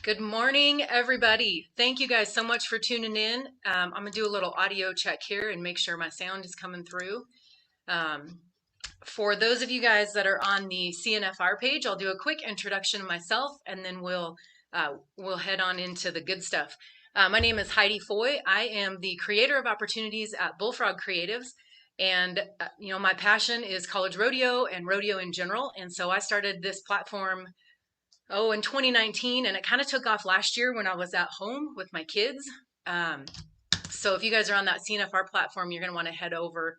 Good morning, everybody. Thank you guys so much for tuning in. I'm going to do a little audio check here and make sure my sound is coming through. Um, for those of you guys that are on the CNFR page, I'll do a quick introduction of myself and then we'll head on into the good stuff. My name is Heidi Foy. I am the creator of opportunities at Bullfrog Creatives. And, my passion is college rodeo and rodeo in general. And so I started this platform in 2019, and it kind of took off last year when I was at home with my kids. Um, so if you guys are on that CNFR platform, you're going to want to head over.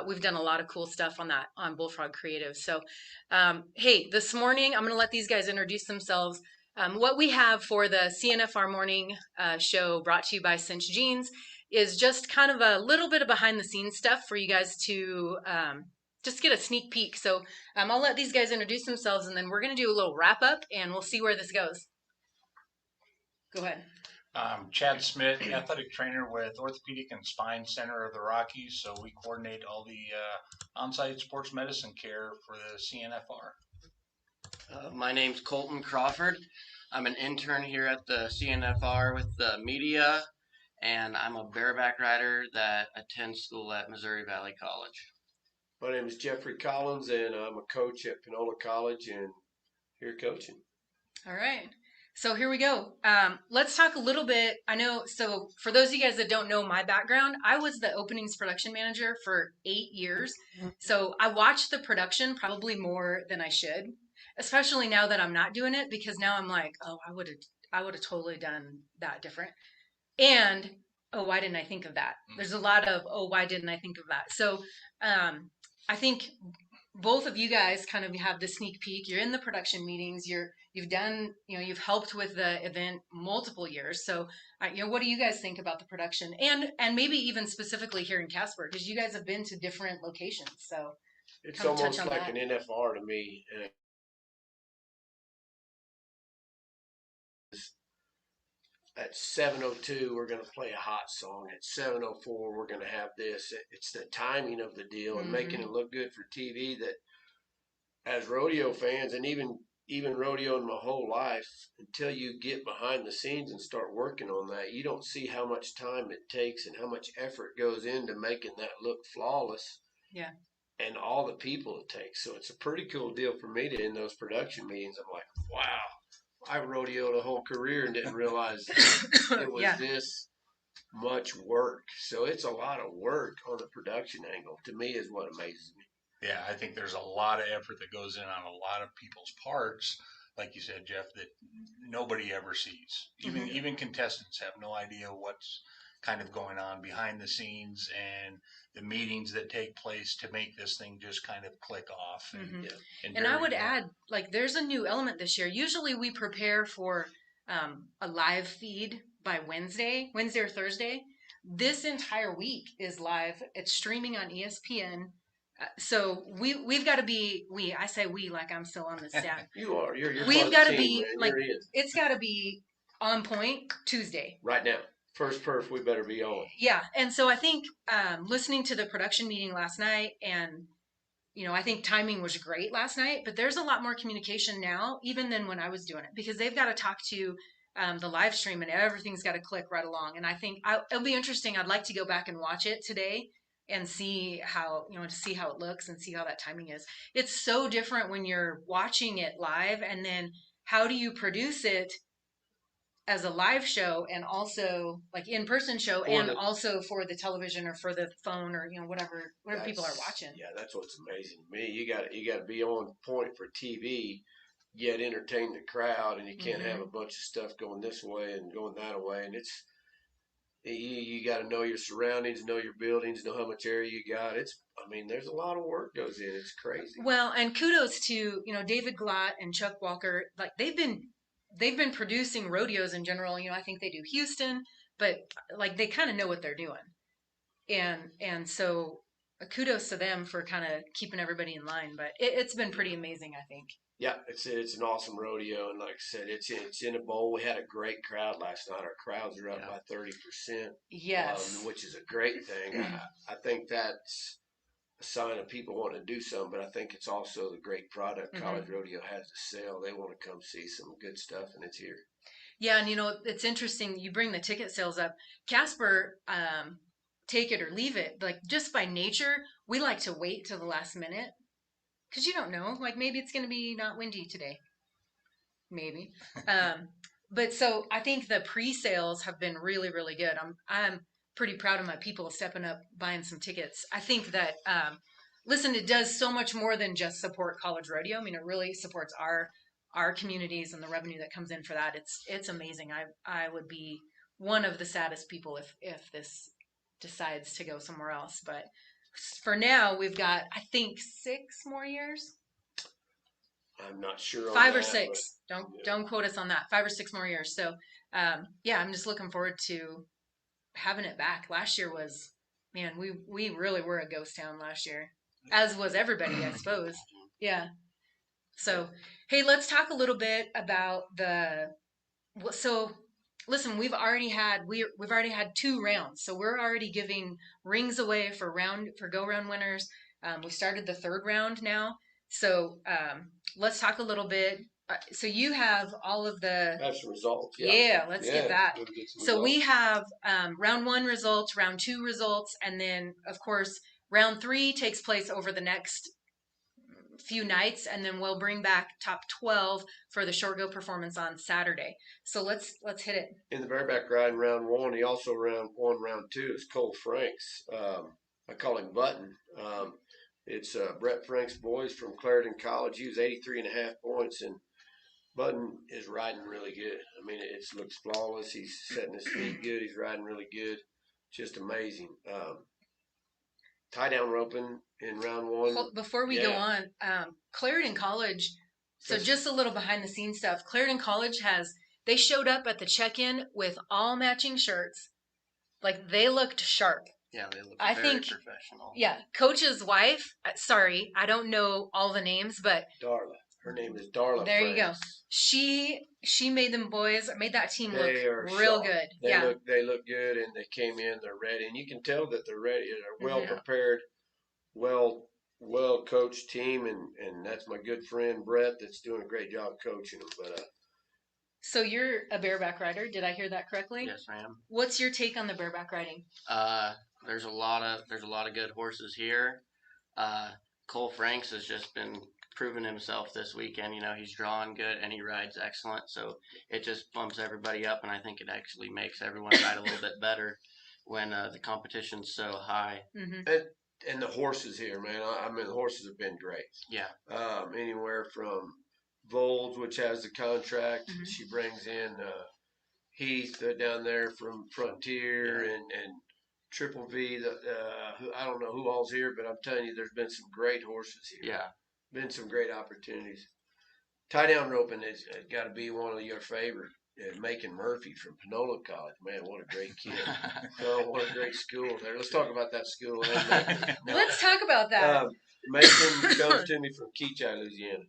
We've done a lot of cool stuff on Bullfrog Creative. So, hey, this morning I'm going to let these guys introduce themselves. What we have for the CNFR morning show brought to you by CINCH Jeans is just kind of a little bit of behind the scenes stuff for you guys to just get a sneak peek. So I'll let these guys introduce themselves and then we're going to do a little wrap up and we'll see where this goes. Go ahead. Chad Smith, athletic trainer with Orthopedic and Spine Center of the Rockies. So we coordinate all the on-site sports medicine care for the CNFR. My name's Colton Crawford. I'm an intern here at the CNFR with the media, and I'm a bareback rider that attends school at Missouri Valley College. My name is Jeffrey Collins, and I'm a coach at Panola College and here coaching. All right. So here we go. Let's talk a little bit. So for those of you guys that don't know my background, I was the openings production manager for 8 years. So I watched the production probably more than I should, especially now that I'm not doing it, because now I'm like, oh, I would have totally done that different. And, oh, why didn't I think of that? There's a lot of, oh, why didn't I think of that? So I think both of you guys kind of have the sneak peek. You're in the production meetings. You've done, you've helped with the event multiple years. So, what do you guys think about the production and maybe even specifically here in Casper, because you guys have been to different locations. So it's almost like an NFR to me. And at 7:02, we're going to play a hot song. At 7:04, we're going to have this. It's the timing of the deal and making it look good for TV that as rodeo fans and even rodeoing my whole life, until you get behind the scenes and start working on that, you don't see how much time it takes and how much effort goes into making that look flawless. Yeah. And all the people it takes. So it's a pretty cool deal for me to, in those production meetings, I'm like, wow, I rodeoed a whole career and didn't realize it was this much work. So it's a lot of work on the production angle, to me, is what amazes me. Yeah, I think there's a lot of effort that goes in on a lot of people's parts, like you said, Jeff, that nobody ever sees. Even contestants have no idea what's kind of going on behind the scenes and the meetings that take place to make this thing just kind of click off. And I would add, like, there's a new element this year. Usually we prepare for a live feed by Wednesday or Thursday. This entire week is live. It's streaming on ESPN. So we've got to be, I say we like I'm still on the staff. You are. You're we've got to be, man. like, it's got to be on point Tuesday. Right now. First perf, we better be on. Yeah. And so I think listening to the production meeting last night, and, I think timing was great last night, but there's a lot more communication now, even than when I was doing it, because they've got to talk to the live stream and everything's got to click right along. And I think it'll be interesting. I'd like to go back and watch it today and see how, to see how it looks and see how that timing is. It's so different when you're watching it live, and then how do you produce it as a live show and also like in-person show and also for the television or for the phone or, whatever people are watching. Yeah, that's what's amazing to me. You got to be on point for TV, yet entertain the crowd, and you can't have a bunch of stuff going this way and going that way. And you got to know your surroundings, know your buildings, know how much area you got. There's a lot of work goes in. It's crazy. Well, and kudos to, David Glatt and Chuck Walker. Like they've been producing rodeos in general. I think they do Houston, but like they kind of know what they're doing. And so kudos to them for kind of keeping everybody in line. But it's been pretty amazing, I think. Yeah, it's an awesome rodeo, and like I said, it's in a bowl. We had a great crowd last night. Our crowds are up by 30%. Yes, which is a great thing. I think that's a sign of people wanting to do something, but I think it's also the great product College Rodeo has to sell. They want to come see some good stuff, and it's here. Yeah, and it's interesting. You bring the ticket sales up. Casper, take it or leave it. Like just by nature, we like to wait till the last minute because you don't know. Like maybe it's going to be not windy today. Maybe. But so I think the pre-sales have been really, really good. I'm pretty proud of my people stepping up, buying some tickets. I think that listen, it does so much more than just support college rodeo. I mean, it really supports our communities and the revenue that comes in for that. It's amazing. I would be one of the saddest people if this decides to go somewhere else. But for now, we've got I think 6 more years. I'm not sure on 5 or 6. but, Don't quote us on that. 5 or 6 more years. So yeah, I'm just looking forward to having it back. Last year was, man, we really were a ghost town last year, as was everybody, I suppose. Yeah. So hey, let's talk a little bit about so listen, we've already had 2 rounds, so we're already giving rings away for go round winners. We started the 3rd round now, so let's talk a little bit. So you have all of the That's the results. yeah. Let's get that. Get some So we results. have round 1 results, round 2 results, and then of course round 3 takes place over the next few nights, and then we'll bring back top 12 for the short go performance on Saturday. So let's hit it. In the bareback ride in round 1, he also won round 2 is Cole Franks. I call him Button. It's Brett Frank's boys from Clarendon College. He was 83.5 points, and Button is riding really good. I mean, it looks flawless. He's setting his feet good. He's riding really good. Just amazing. Tie down roping in round 1. Before we go on, Clarendon College, so just a little behind the scenes stuff. Clarendon College they showed up at the check-in with all matching shirts. Like they looked sharp. Yeah, they look very professional. Yeah, Coach's wife, sorry, I don't know all the names, but Darla. Her name is Darla there Franks. you go. She made that team look real sharp. good. They look good, and they came in. They're ready, and you can tell that they're ready. They're well Mm-hmm. prepared, well coached team, and that's my good friend Brett that's doing a great job coaching them. But so you're a bareback rider. Did I hear that correctly? Yes, ma'am. What's your take on the bareback riding? There's a lot of good horses here. Cole Franks has just been proving himself this weekend. He's drawing good and he rides excellent. So it just bumps everybody up, and I think it actually makes everyone ride a little bit better when the competition's so high. Mm-hmm. And the horses here, man. I mean, the horses have been great. Yeah. Anywhere from Volz, which has the contract, Mm-hmm. she brings in Heath down there from Frontier, and Triple V. I don't know who all's here, but I'm telling you, there's been some great horses here. Yeah. Been some great opportunities. Tie down roping has got to be one of your favorite. Macon Murphy from Panola College. Man, what a great kid. Oh, what a great school there. Let's talk about that school. Let's talk about that. Macon comes to me from Keachai, Louisiana.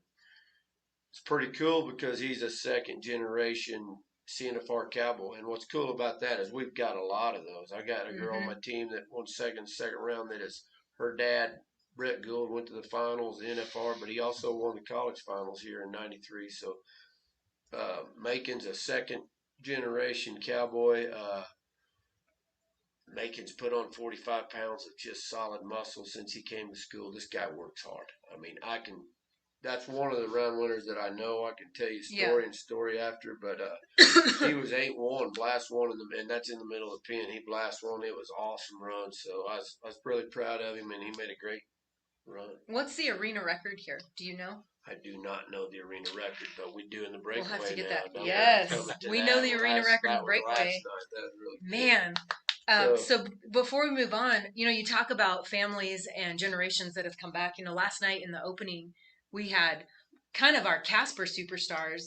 It's pretty cool because he's a 2nd generation CNFR cowboy. And what's cool about that is we've got a lot of those. I got a girl on my team that won second round that is her dad, Brett Gould, went to the finals, the NFR, but he also won the college finals here in '93. So Macon's a 2nd generation cowboy. Macon's put on 45 pounds of just solid muscle since he came to school. This guy works hard. I mean, that's one of the round winners that I know. I can tell you story and story after, but he was 8-1, blast one, and that's in the middle of the pen. He blast one. It was an awesome run. So I was really proud of him, and he made a great run. What's the arena record here? Do you know? I do not know the arena record, but we do in the breakaway. We'll have to get now. that. Yes, we know the arena record in breakaway. That was really Man. So before we move on, you talk about families and generations that have come back. Last night in the opening, we had kind of our Casper superstars,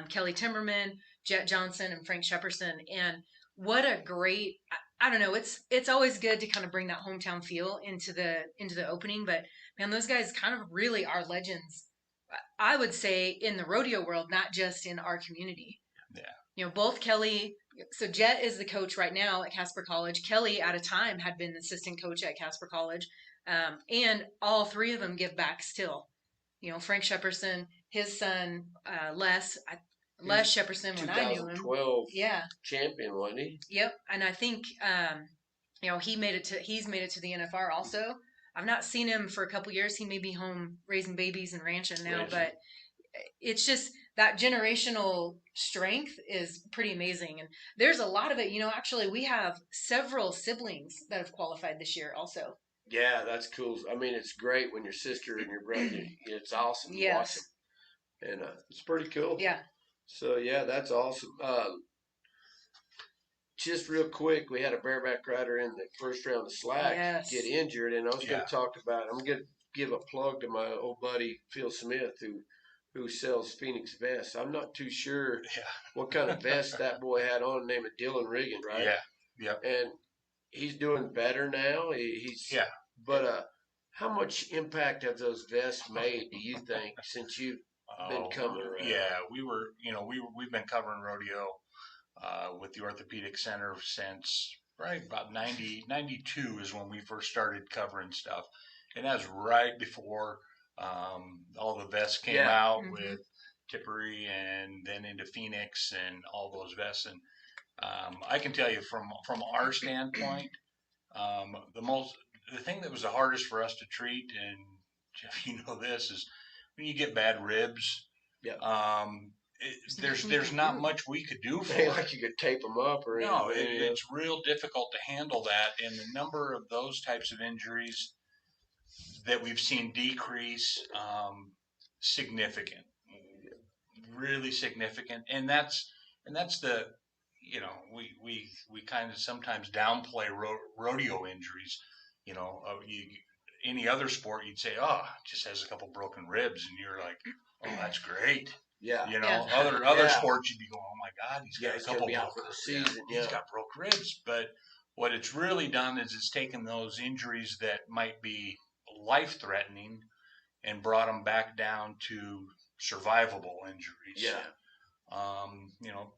Kelly Timberman, Jet Johnson, and Frank Shepperson. And what a great, I don't know, it's always good to kind of bring that hometown feel into the opening. But man, those guys kind of really are legends, I would say, in the rodeo world, not just in our community. Yeah. Both Kelly, so Jet is the coach right now at Casper College. Kelly, at a time, had been the assistant coach at Casper College. And all 3 of them give back still. Frank Shepperson, his son, Les, Les Shepperson when I knew him. 2012 Yeah. champion, wasn't he? Yep. And I think he's made it to the NFR also. I've not seen him for a couple years. He may be home raising babies and ranching now, but it's just that generational strength is pretty amazing. And there's a lot of it. Actually, we have several siblings that have qualified this year also. Yeah, that's cool. I mean, it's great when your sister and your brother. It's awesome to watch Yes. them, and it's pretty cool. Yeah. So yeah, that's awesome. Just real quick, we had a bareback rider in the first round of slack get injured, and I was going to talk about. I'm going to give a plug to my old buddy Phil Smith, who sells Phoenix vests. I'm not too sure what kind of vest that boy had on, named Dylan Regan, right? Yeah. And he's doing better now. But how much impact have those vests made, do you think, since you've been coming around? Yeah, we've been covering rodeo with the Orthopedic Center since right about 92 is when we first started covering stuff, and that's right before all the vests came out with Tippery and then into Phoenix and all those vests. And I can tell you from our standpoint, the thing that was the hardest for us to treat, and Jeff, you know this, is when you get bad ribs. Yeah. There's not much we could do for Ain't it. like you could tape them up or anything. No, it's real difficult to handle that, and the number of those types of injuries that we've seen decrease significant, really significant, and that's the we kind of sometimes downplay rodeo injuries. Any other sport you'd say, oh, just has a couple broken ribs, and you're like, oh, that's great. Yeah. Other sports you'd be going, oh my God, he's got a couple be out for the season. He's got broke ribs. But what it's really done is it's taken those injuries that might be life threatening and brought them back down to survivable injuries. Yeah.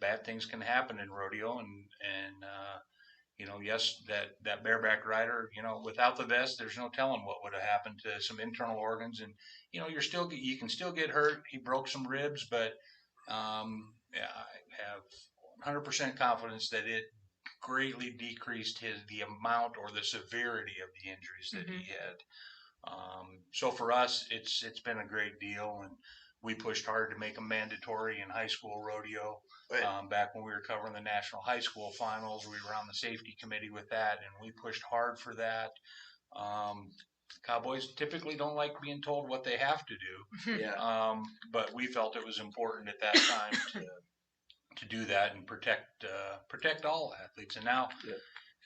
Bad things can happen in rodeo, and yes, that bareback rider, without the vest, there's no telling what would have happened to some internal organs, and you can still get hurt. He broke some ribs, but I have 100% confidence that it greatly decreased the amount or the severity of the injuries that he had. So for us, it's been a great deal, and we pushed hard to make them mandatory in high school rodeo. Back when we were covering the national high school finals, we were on the safety committee with that, and we pushed hard for that. Cowboys typically don't like being told what they have to do. Yeah. But we felt it was important at that time to do that and protect all athletes. And now,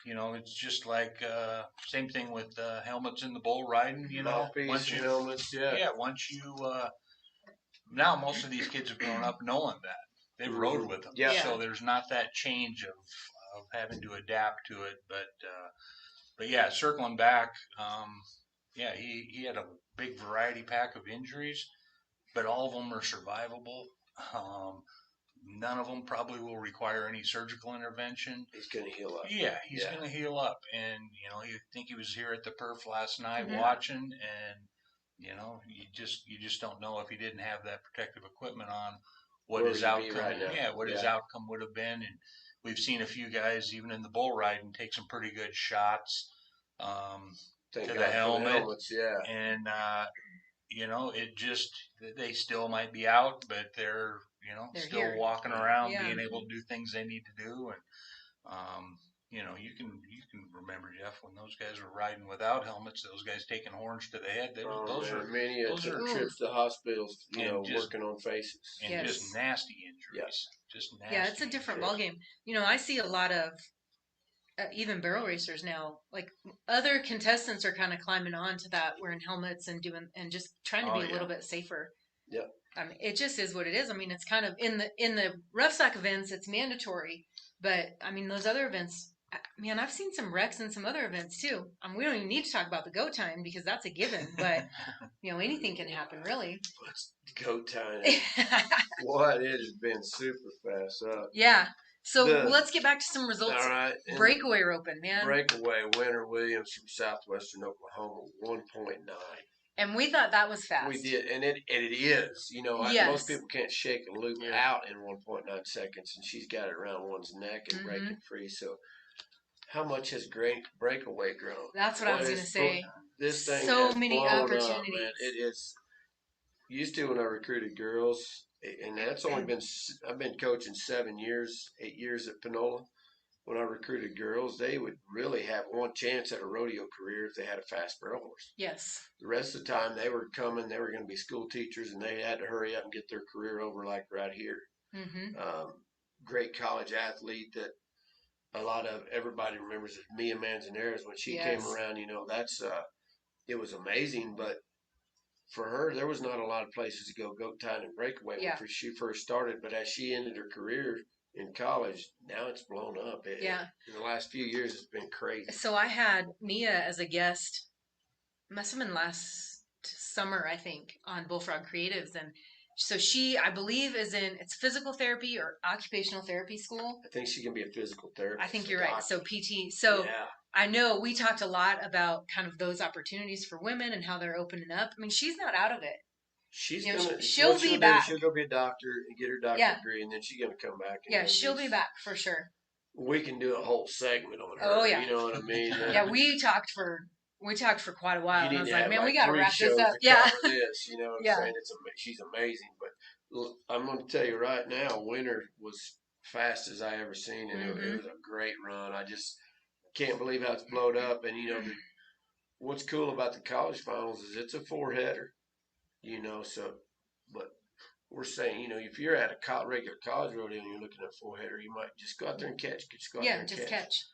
it's just like same thing with helmets in the bull riding. Once you helmets, once you now most of these kids have grown up knowing that. They've rode with them. Yeah. So there's not that change of having to adapt to it. But yeah, circling back, he had a big variety pack of injuries, but all of them are survivable. None of them probably will require any surgical intervention. He's going to heal up. Yeah, he's going to heal up. And, you think he was here at the perf last night watching, and, you just don't know if he didn't have that protective equipment on, what his outcome, his outcome would have been. And we've seen a few guys, even in the bull riding, take some pretty good shots to the helmet. And, they still might be out, but they're still here, walking around, being able to do things they need to do. And, you can remember, Jeff, when those guys were riding without helmets, those guys taking horns to the head. Those are trips to hospitals, working on faces. And just nasty injuries. Just nasty. Yeah, it's a different ballgame. I see a lot of even barrel racers now, like other contestants are kind of climbing on to that, wearing helmets and just trying to be a little bit safer. Yep. I mean, it just is what it is. I mean, it's kind of in the rough sack events, it's mandatory, but I mean, those other events, man, I've seen some wrecks in some other events too. We don't even need to talk about the go time because that's a given, but anything can happen really. What's go time? What? It has been super fast up. Yeah. So let's get back to some results. All right. Breakaway roping, man. Breakaway winner Williams from southwestern Oklahoma, 1.9. And we thought that was fast. We did, and it is. You know, Yes. most people can't shake a loop out in 1.9 seconds, and she's got it around one's neck and breaking free. So, how much has breakaway grown? That's what I was going to say. This thing so has many blown opportunities. up, man. It is. Used to when I recruited girls, and that's only been I've been coaching 7 years, 8 years at Panola. When I recruited girls, they would really have one chance at a rodeo career if they had a fast barrel horse. Yes. The rest of the time they were coming, they were going to be school teachers, and they had to hurry up and get their career over like right here. Great college athlete that a lot of everybody remembers is Mia Manzanares. When she came around, you know, that's it was amazing, but for her, there was not a lot of places to go goat tying and breakaway when she first started. But as she ended her career in college, now it's blown up. In the last few years, it's been crazy. So I had Mia as a guest, must have been last summer, I think, on Bullfrog Creatives. And so she, I believe, is in, it's physical therapy or occupational therapy school. I think she can be a physical therapist. I think you're right. So PT. So I know we talked a lot about kind of those opportunities for women and how they're opening up. I mean, she's not out of it. She's she'll be back. She'll go be a doctor and get her doctorate degree, and then she's gonna come back. And she'll be back for sure. We can do a whole segment on her. Oh yeah, you know what I mean? we talked for quite a while. And I was like, man, we got to wrap this up. This, you know what I'm saying? She's amazing. But I'm going to tell you right now, winter was fast as I ever seen, and it was a great run. I just can't believe how it's blowed up. And you know, what's cool about the college finals is it's a 4-header. You know, so, but we're saying, you know, if you're at a regular college rodeo and you're looking at a 4-header, you might just go out there and catch. Just go out there and catch.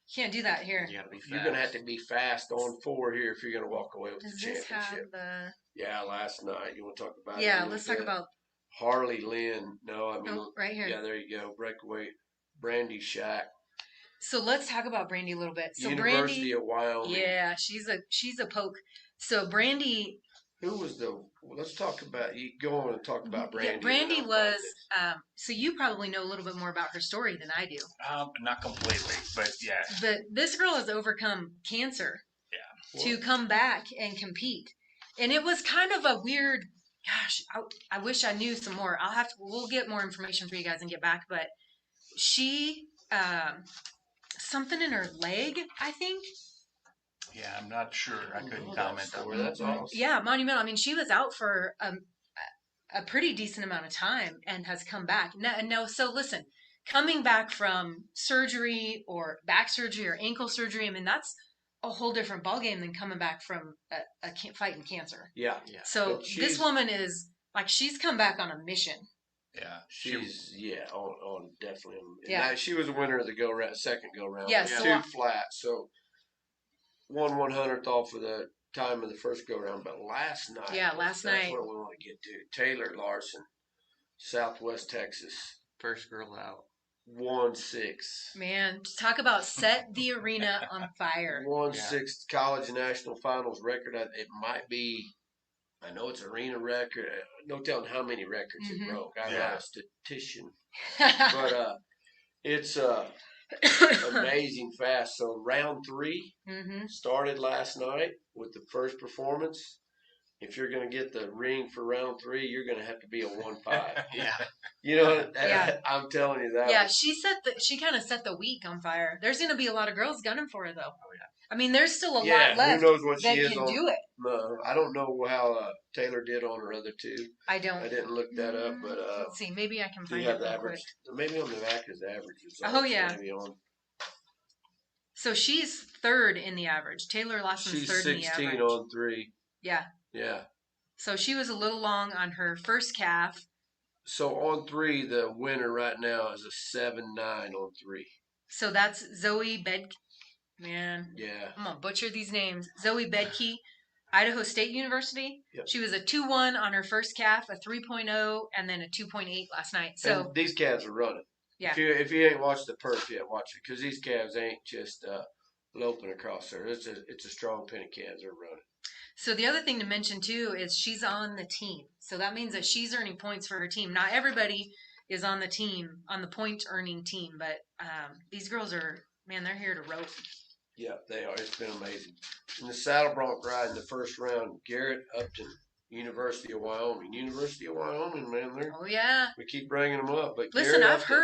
You can't do that here. You gotta be fast. You're going to have to be fast on 4 here if you're going to walk away with the championship. Have the... Yeah, last night. You want to talk about it? Yeah, let's talk about... Harley Lynn. No, I mean... right here. Yeah, there you go. Breakaway. Brandy Shack. So let's talk about Brandy a little bit. So University of Wyoming. Yeah, she's a poke. So Brandy... Who was the? Let's talk about. You go on and talk about Brandy. Yeah, Brandy was. So you probably know a little bit more about her story than I do. Not completely, but yeah. But this girl has overcome cancer. Yeah. To come back and compete, and it was kind of a weird. Gosh, I wish I knew some more. We'll get more information for you guys and get back. But she, something in her leg, I think. Yeah, I'm not sure. I couldn't comment on that. That's awesome. Yeah, monumental. I mean, she was out for a pretty decent amount of time and has come back. No, so listen, coming back from surgery or back surgery or ankle surgery, I mean, that's a whole different ballgame than coming back from a fighting cancer. Yeah. So this woman is, like, she's come back on a mission. Yeah. She's, on definitely. Yeah. She was a winner of the second go-round. Yeah. 2 flat, so... 1/100th off of the time of the first go round, but last night. That's what we want to get to. Taylor Larson, Southwest Texas, first girl out. 1-6. Man, talk about set the arena on fire. 1-6 college national finals record. It might be. I know it's arena record. No telling how many records it broke. I'm not a statistician, but it's amazing fast. So round 3 started last night with the first performance. If you're going to get the ring for round 3, you're going to have to be a 1-5. You know, I'm telling you that. Yeah, she kind of set the week on fire. There's going to be a lot of girls gunning for her though. Oh yeah. I mean, there's still a lot left. Who knows what that she is can on, do it. No, I don't know how Taylor did on her other 2. I don't. I didn't look that up, but let's see. Maybe I can do find you have it the real average? quick. Maybe on the Vacca's averages. Oh yeah. Maybe on. So she's 3rd in the average. Taylor Lawson's 3rd in the average. She's 16 on 3. Yeah. Yeah. So she was a little long on her first calf. So on 3, the winner right now is a 7-9 on 3. So that's Zoe Bedke. Man. Yeah. I'm going to butcher these names. Zoe Bedke, Idaho State University. Yep. She was a 2-1 on her first calf, a 3.0, and then a 2.8 last night. So and these calves are running. Yeah. If you ain't watched the perf yet, watch it, because these calves ain't just loping across there. It's a strong pen of calves. They're running. So the other thing to mention too is she's on the team. So that means that she's earning points for her team. Not everybody is on the team, on the point earning team, but these girls are, man, they're here to rope. Yeah, they are. It's been amazing. In the saddle bronc ride in the first round, Garrett Upton, University of Wyoming. University of Wyoming, man, Oh yeah. we keep bringing them up. But Listen, Garrett I've Upton,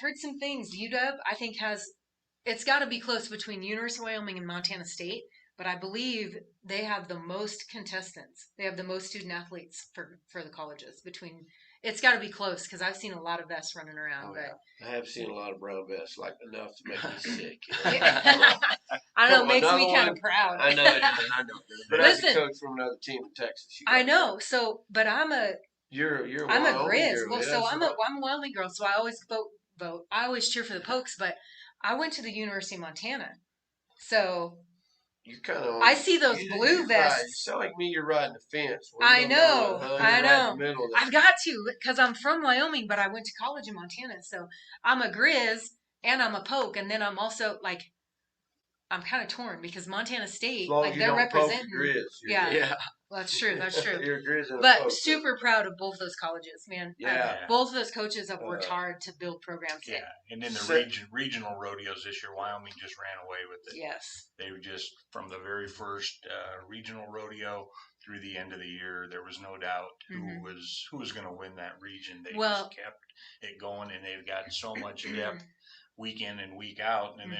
heard some things. UW, I think it's got to be close between University of Wyoming and Montana State, but I believe they have the most contestants. They have the most student athletes for the colleges between. It's got to be close because I've seen a lot of vests running around. Oh, but I have seen a lot of brown vests, like enough to make me sick. I don't know, it makes me kind of proud. I know it does. I know it does. But Listen, as a coach from another team in Texas, I know. So, but you're a I'm a Wyoming Grizz. girl. Well, Yeah, so I'm a Wyoming girl. So I always vote. I always cheer for the Pokes, but I went to the University of Montana. So you kind of. I see those blue vests. You sound like me. You're riding the fence. I know. You're I right know. in the middle of that. I've got to because I'm from Wyoming, but I went to college in Montana. So I'm a Grizz and I'm a Poke, and then I'm also like I'm kind of torn because Montana State, As long like as you they're don't poke representing. the Grizz. Yeah, Yeah. well, that's true. That's true. You're a Grizz and a But poke. super proud of both those colleges, man. Yeah. Both of those coaches have worked hard to build programs. Yeah, and in the regional rodeos this year, Wyoming just ran away with it. Yes. They were just from the very first regional rodeo through the end of the year. There was no doubt who was going to win that region. They just kept it going, and they've got so much depth week in and week out. And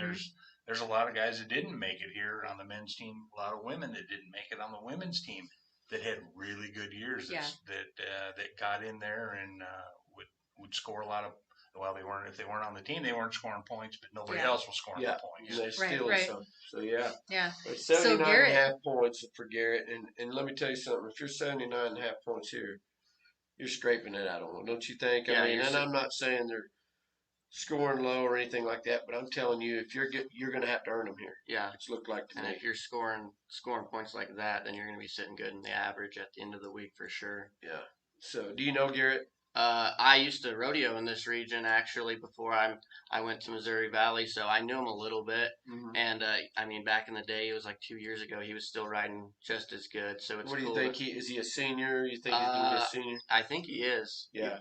there's a lot of guys that didn't make it here on the men's team. A lot of women that didn't make it on the women's team that had really good years. That got in there and would score a lot of. Well, if they weren't on the team, they weren't scoring points, but nobody else was scoring the points. They steal some. So yeah. Yeah. But 79.5 points for Garrett, and let me tell you something. If you're 79.5 points here, you're scraping it out of one, don't you think? Yeah, I mean, and I'm not saying they're scoring low or anything like that, but I'm telling you, if you're going to have to earn them here. Yeah. It's looked like to me. And if you're scoring points like that, then you're going to be sitting good in the average at the end of the week for sure. Yeah. So, do you know Garrett? I used to rodeo in this region actually before I went to Missouri Valley, so I knew him a little bit. Mm-hmm. And I mean, back in the day, it was like 2 years ago, he was still riding just as good. So it's what do cool. you think? Is he a senior? You think he's going to be a senior? I think he is. Yeah.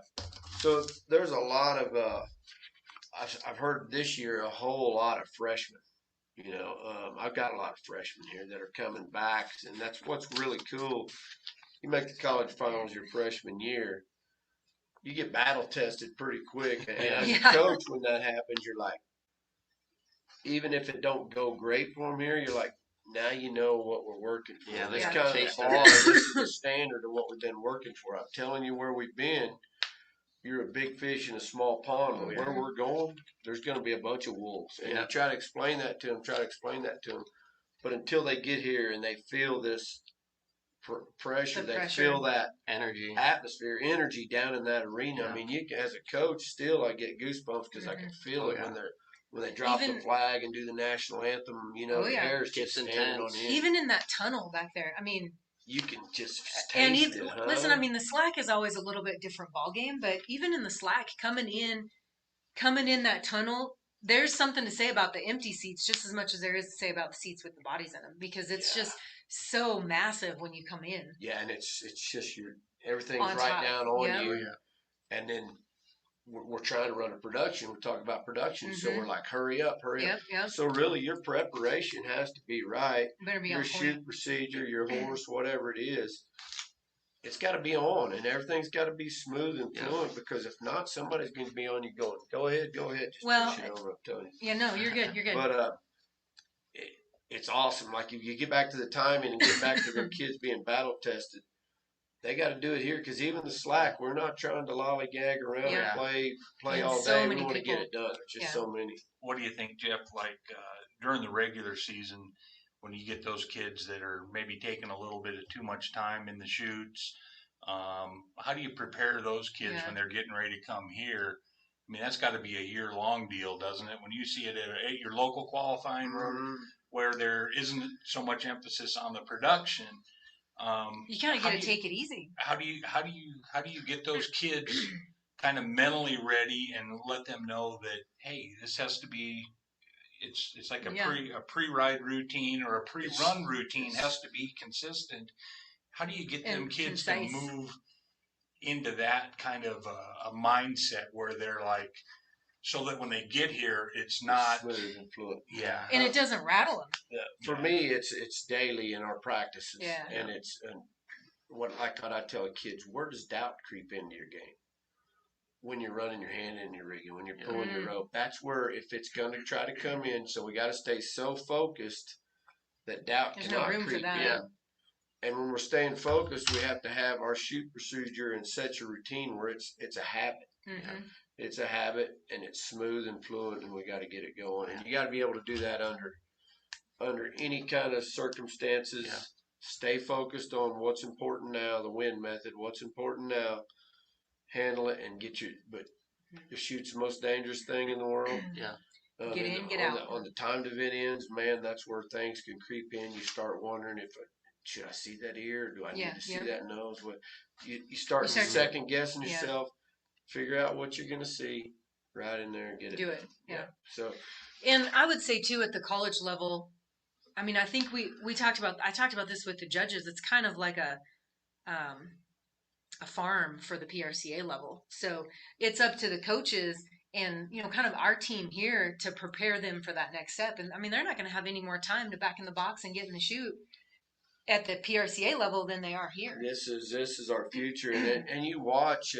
So there's a lot of I've heard this year a whole lot of freshmen. You know, I've got a lot of freshmen here that are coming back, and that's what's really cool. You make the college finals your freshman year, you get battle tested pretty quick. And as a coach, when that happens, you're like, even if it don't go great for them here, you're like, now you know what we're working for. Yeah, this kind of the bar. This is the standard of what we've been working for. I'm telling you where we've been. You're a big fish in a small pond. But where we're going, there's going to be a bunch of wolves. And you try to explain that to them. But until they get here and they feel this pressure, they feel that energy, energy down in that arena. Yeah. I mean, you as a coach, still I get goosebumps because I can feel it when they drop the flag and do the national anthem. You know, the hair's just standing on end. Even in that tunnel back there, I mean. You can just taste it, huh? Listen, I mean, the slack is always a little bit different ball game, but even in the slack, coming in that tunnel, there's something to say about the empty seats just as much as there is to say about the seats with the bodies in them, because it's just so massive when you come in. Yeah, and it's just everything's right down on you, and then we're trying to run a production. We're talking about production, so we're like, hurry up. Yep. So really, your preparation has to be right. Better be your shoot procedure, your horse, whatever it is, it's got to be on, and everything's got to be smooth and fluent. Because if not, somebody's going to be on you going, go ahead, just push it over. I'm telling you. Yeah, no, you're good. But it's awesome. Like you get back to the timing and get back to the kids being battle tested. They got to do it here because even the slack, we're not trying to lollygag around and play all day. We want to get it done. There's just so many. What do you think, Jeff? Like during the regular season, when you get those kids that are maybe taking a little bit of too much time in the shoots, how do you prepare those kids when they're getting ready to come here? I mean, that's got to be a year-long deal, doesn't it? When you see it at your local qualifying room, where there isn't so much emphasis on the production. You kind of got to take it easy. How do you get those kids kind of mentally ready and let them know that, hey, this has to be, it's like a pre-ride routine or a pre-run routine has to be consistent. How do you get them kids to move into that kind of a mindset where they're like, so that when they get here, it's not. smooth and fluid. Yeah. And it doesn't rattle them. Yeah. For me, it's daily in our practices, Yeah. and it's what I tell kids: where does doubt creep into your game? When you're running your hand in your rigging, when you're pulling your rope, that's where if it's going to try to come in. So we got to stay so focused that doubt There's no cannot room for creep that. in. And when we're staying focused, we have to have our shoot procedure and set your routine where it's a habit. Mm-hmm. It's a habit, and it's smooth and fluid, and we got to get it going. And you got to be able to do that under any kind of circumstances. Yeah. Stay focused on what's important now, the win method, what's important now. Handle it and get you. But the shoot's the most dangerous thing in the world. Yeah. Get in, get on out. On the timed event ends, man, that's where things can creep in. You start wondering should I see that ear? Do I need to see that nose? What you start second guessing yourself. Figure out what you're going to see right in there and get it. Do it. Yeah. So, and I would say too, at the college level, I mean, I think I talked about this with the judges. It's kind of like a farm for the PRCA level. So it's up to the coaches and, kind of our team here to prepare them for that next step. And I mean, they're not going to have any more time to back in the box and get in the chute at the PRCA level than they are here. This is our future. And you watch,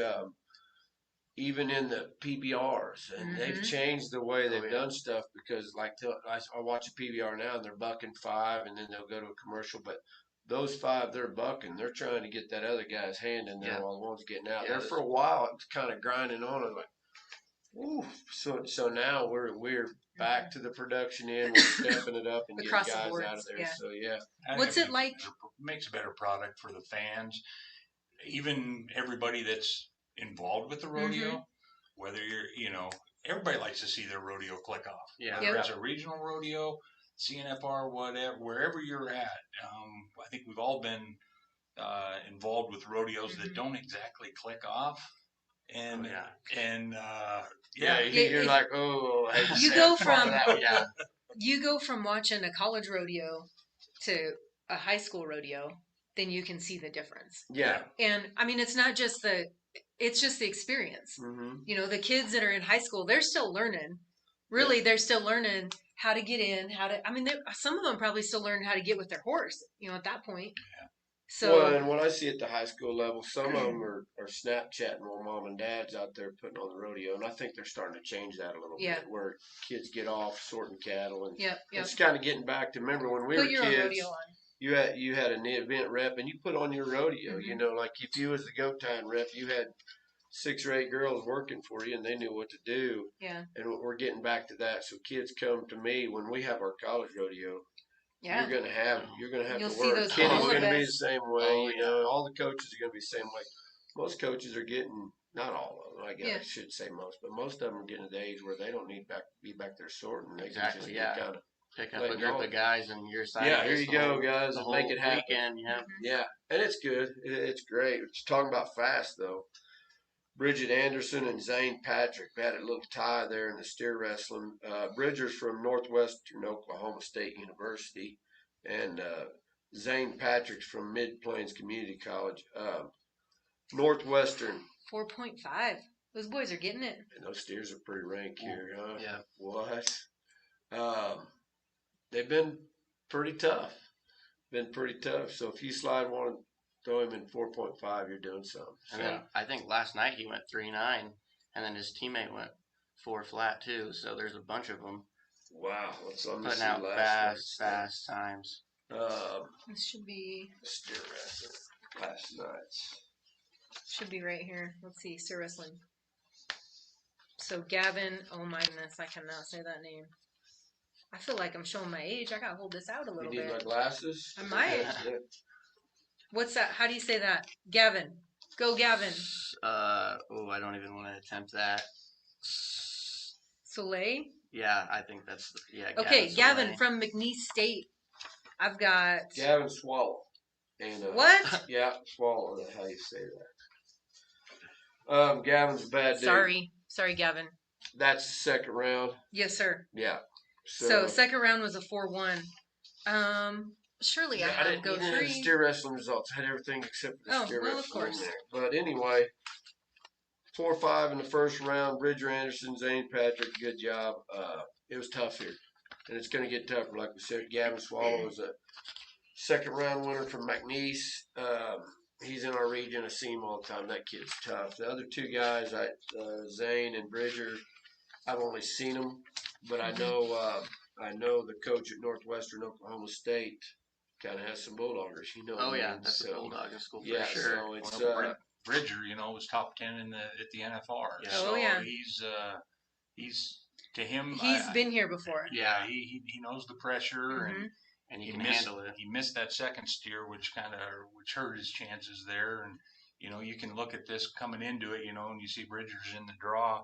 even in the PBRs, and they've changed the way they've done stuff because, like, I watch a PBR now, and they're bucking 5, and then they'll go to a commercial. But those 5 they're bucking, they're trying to get that other guy's hand in there while the one's getting out. There for a while, it was kind of grinding on it, like, ooh. So now we're back to the production end. We're stepping it up and getting guys out of there. So what's it like? Makes a better product for the fans, even everybody that's involved with the rodeo, whether everybody likes to see their rodeo click off. Yeah. Whether it's a regional rodeo, CNFR, whatever, wherever you're at. I think we've all been involved with rodeos that don't exactly click off. And you're like, oh, you go from you go from watching a college rodeo to a high school rodeo, then you can see the difference. Yeah. And I mean, it's just the experience. The kids that are in high school, they're still learning. Really, they're still learning how to get in, some of them probably still learn how to get with their horse, at that point. Yeah. So, and what I see at the high school level, some of them are Snapchatting while mom and dad's out there putting on the rodeo, and I think they're starting to change that a little bit, where kids get off sorting cattle, and it's kind of getting back to, remember when we were kids, you had an event rep, and you put on your rodeo, like if you was the goat tying rep, you had 6 or 8 girls working for you, and they knew what to do. Yeah. And we're getting back to that. So kids come to me when we have our college rodeo. Yeah. You're gonna have You'll to work. See Kenny's gonna be the same way. All the coaches are gonna be the same way. Most coaches are getting, not all of them, I guess I should say most, but most of them are getting to the age where they don't need be back there sorting. They can just kind of pick up a group of guys and your side. Yeah, here you go, guys, and make it happen. Weekend, yeah, and it's good. It's great. Just talking about fast though. Bridget Anderson and Zane Patrick had a little tie there in the steer wrestling. Bridger's from Northwestern Oklahoma State University, and Zane Patrick's from Mid Plains Community College. Northwestern. 4.5. Those boys are getting it. And those steers are pretty rank here, huh? Yeah. What? They've been pretty tough. So if you slide one, throw him in 4.5, you're doing something. And then I think last night he went 3.9, and then his teammate went 4 flat too. So there's a bunch of them. Wow, putting out fast times. This should be steer wrestling last night's. Should be right here. Let's see, steer wrestling. So Gavin, oh my goodness, I cannot say that name. I feel like I'm showing my age. I gotta hold this out a little bit. You need my glasses? I might. What's that? How do you say that? Gavin. Go, Gavin. I don't even want to attempt that. Soleil? Yeah, I think that's, Okay, Gavin from McNeese State. I've got... Gavin Swallow. And, what? Yeah, Swallow, that's how you say that. Gavin's a bad dude. Sorry, Gavin. That's the second round? Yes, sir. Yeah. So second round was a 4-1. Surely I had go 3. The steer wrestling results. I had everything except for the steer wrestling of course. in there. But anyway, 4-5 in the first round. Bridger Anderson, Zane Patrick, good job. It was tough here, and it's going to get tougher. Like we said, Gavin Swallow is a second round winner from McNeese. He's in our region. I see him all the time. That kid's tough. The other two guys, Zane and Bridger, I've only seen them, but I know the coach at Northwestern Oklahoma State kind of has some Bulldoggers. You know. Oh yeah, mean? that's a So, Bulldog in school for yeah, sure. so it's Bridger, was top 10 at the NFR. Yeah. So Oh, yeah. he's to him. He's been here before. Yeah, he knows the pressure And he you can missed, handle it. He missed that second steer, which hurt his chances there. And you can look at this coming into it, and you see Bridger's in the draw.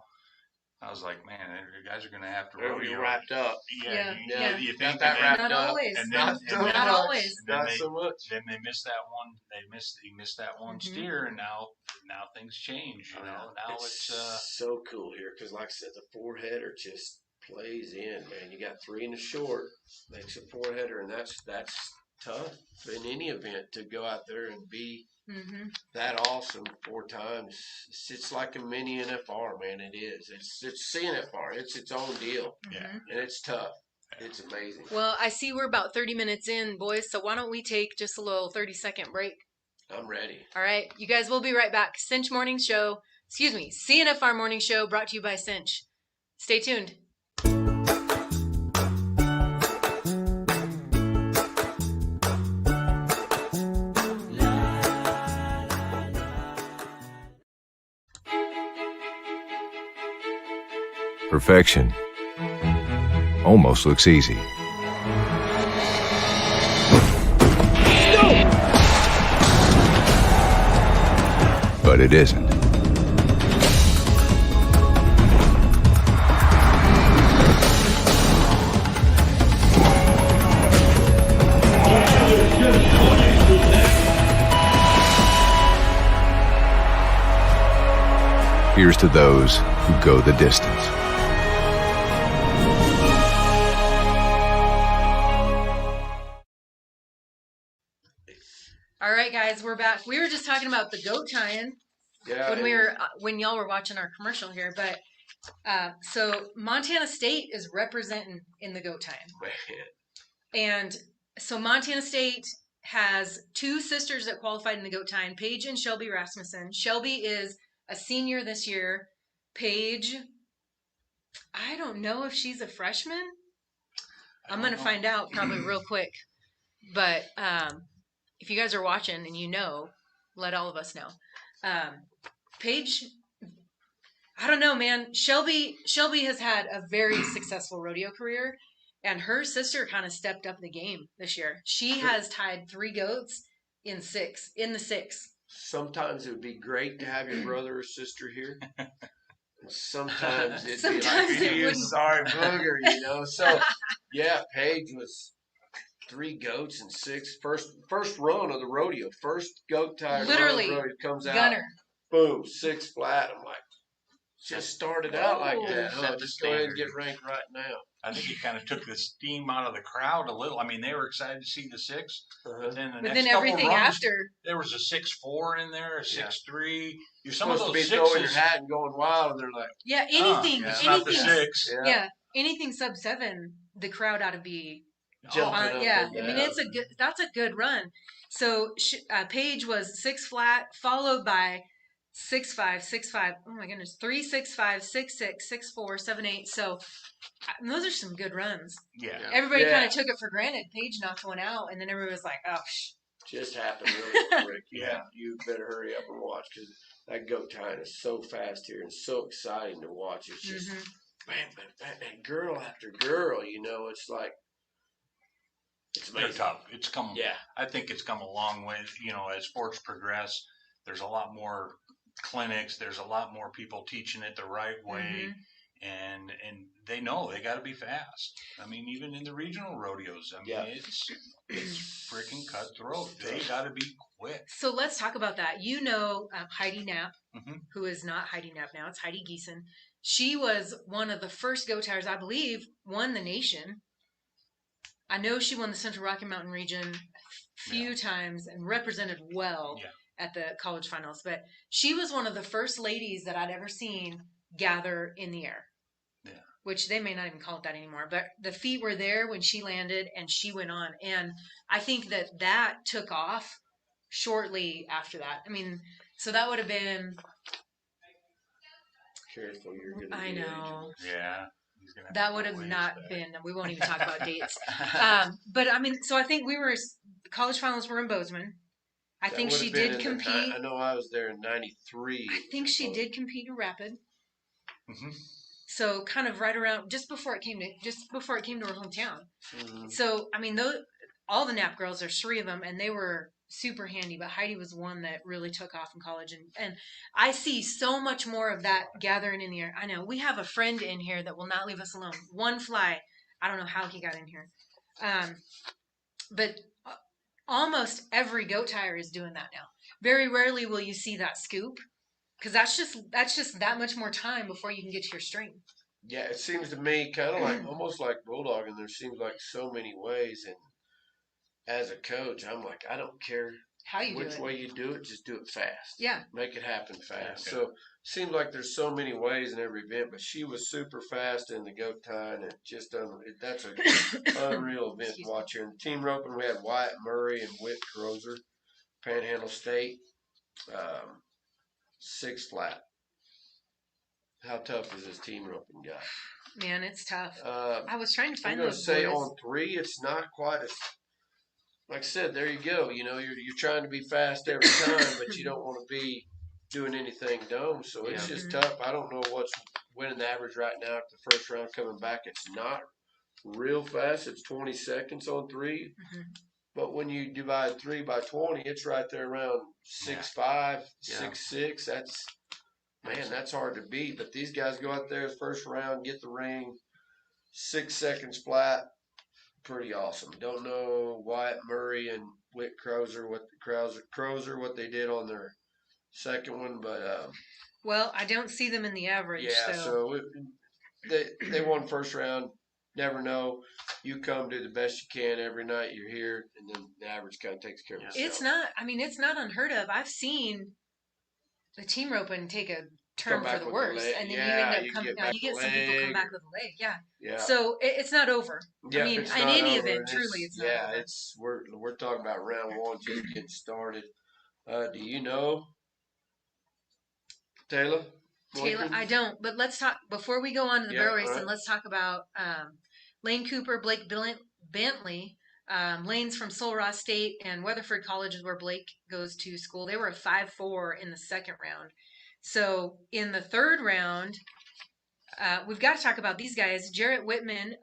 I was like, man, the guys are going to have to rodeo. wrapped up. Yeah. You think that wrapped Not up. always. And Not always. Not so much. Then they missed that one. He missed that one steer, and now things change. Now it's so cool here because, like I said, the four-header just plays in. Man, you got three in the short, makes a four-header, and that's tough in any event to go out there and be that awesome 4 times. It's like a mini NFR, man. It is. It's CNFR. It's its own deal. Yeah. And it's tough. It's amazing. Well, I see we're about 30 minutes in, boys. So why don't we take just a little 30-second break? I'm ready. All right. You guys will be right back. CINCH Morning Show. CNFR Morning Show brought to you by CINCH. Stay tuned. Perfection almost looks easy. But it isn't. Here's to those who go the distance. All right, guys, we're back. We were just talking about the goat tie-in when y'all were watching our commercial here, but so Montana State is representing in the goat tie-in, and so Montana State has 2 sisters that qualified in the goat tie-in, Paige and Shelby Rasmussen. Shelby is a senior this year. Paige, I don't know if she's a freshman. I'm gonna find out probably real quick, but if you guys are watching and let all of us know. Paige, I don't know, man. Shelby has had a very successful rodeo career, and her sister kind of stepped up the game this year. She has tied 3 goats in the 6. Sometimes it would be great to have your brother or sister here. And sometimes it'd be Sometimes like, it you wouldn't. sorry booger, So, yeah, Paige was 3 goats and 6. First run of the rodeo. First goat tie Literally, run of the rodeo comes out. Gunner. Boom, 6 flat. I'm like, just started out like that, huh? Set the Just go ahead and standard. get ranked right now. I think it kind of took the steam out of the crowd a little. I mean, they were excited to see the 6, but then But then everything after. there was a 6-4 in there, a 6-3. You're Some of supposed those to be throwing your 6s. hat and going wild, and they're like, Yeah, anything. It's not the 6. Yeah, anything sub 7, the crowd ought to be. Jumping up Yeah, and I mean down. that's a good run. So Paige was 6 flat, followed by 6-5, 6-5. Oh my goodness, 3-6-5, 6-6, 6-4, 7-8. So those are some good runs. Yeah. Everybody Yeah. kind of took it for granted. Paige knocked one out, and then everybody was like, "Oh, just happened really quick. Yeah. You better hurry up and watch because that goat tying is so fast here and so exciting to watch. It's just bam, bam, bam, and girl after girl. It's like it's They're amazing. tough. It's come. Yeah. I think it's come a long way. As sports progress, there's a lot more clinics. There's a lot more people teaching it the right way, and they know they got to be fast. I mean, even in the regional rodeos, it's freaking cutthroat. They got to be quick. So let's talk about that. Heidi Knapp, who is not Heidi Knapp now, it's Heidi Geeson. She was one of the first goat tiers, I believe, won the nation. I know she won the Central Rocky Mountain region a few times and represented well. Yeah. at the college finals, but she was one of the first ladies that I'd ever seen gather in the air. Yeah. Which they may not even call it that anymore, but the feet were there when she landed and she went on. And I think that took off shortly after that. I mean, so that would have been, Careful, you're gonna I be know. Yeah. He's gonna That to would go have ways not back. been, we won't even talk about dates. But I mean, so I think college finals were in Bozeman. I That think would she have been did in the compete. I know I was there in '93. I think she did compete in rapid. Mm-hmm. So kind of right around just before it came to her hometown. Mm-hmm. So I mean, all the Knapp girls, there's 3 of them, and they were super handy. But Heidi was one that really took off in college, and I see so much more of that gathering in the air. I know we have a friend in here that will not leave us alone. One fly, I don't know how he got in here, but almost every goat tire is doing that now. Very rarely will you see that scoop, because that's just that much more time before you can get to your string. Yeah, it seems to me kind of like almost like bulldogging. There seems like so many ways, and as a coach, I'm like, I don't care How you which do it. way you do it, just do it fast. Yeah. Make it happen fast. Yeah. So seems like there's so many ways in every event, but she was super fast in the goat tying, and just that's an unreal event to watch here. In team roping, we had Wyatt Murray and Whit Crozer, Panhandle State, 6 flat. How tough is this team roping guy? Man, it's tough. I was trying to find I'm going to those say boys. on 3, it's not quite as. Like I said, there you go. You know, you're trying to be fast every time, but you don't want to be doing anything dumb. So it's just tough. I don't know what's winning the average right now. At the first round coming back, it's not real fast. It's 20 seconds on 3. Mm-hmm. But when you divide 3 by 20, it's right there around 6'5", 6'6". That's hard to beat. But these guys go out there first round, get the ring, 6 seconds flat. Pretty awesome. Don't know Wyatt Murray and Whit Crozer what they did on their second one, but well, I don't see them in the average. yeah. So they won first round. Never know. You come do the best you can every night you're here, and then the average kind of takes care of itself. It's not. I mean, it's not unheard of. I've seen the team roping take a turn for the worse, and then you end up coming. You get some people come back with a leg. Yeah. Yeah. So it's not over. Yeah, I mean, it's in not any over, event, truly, it's not over. It's we're talking about round 1 just getting started. Do you know Taylor? Taylor, I don't. But let's talk before we go on to the barrel race, right. and let's talk about Lane Cooper, Blake Bentley. Lane's from Sul Ross State, and Weatherford College is where Blake goes to school. They were a 5-4 in the second round. So in the third round, we've got to talk about these guys. Jarrett Whitman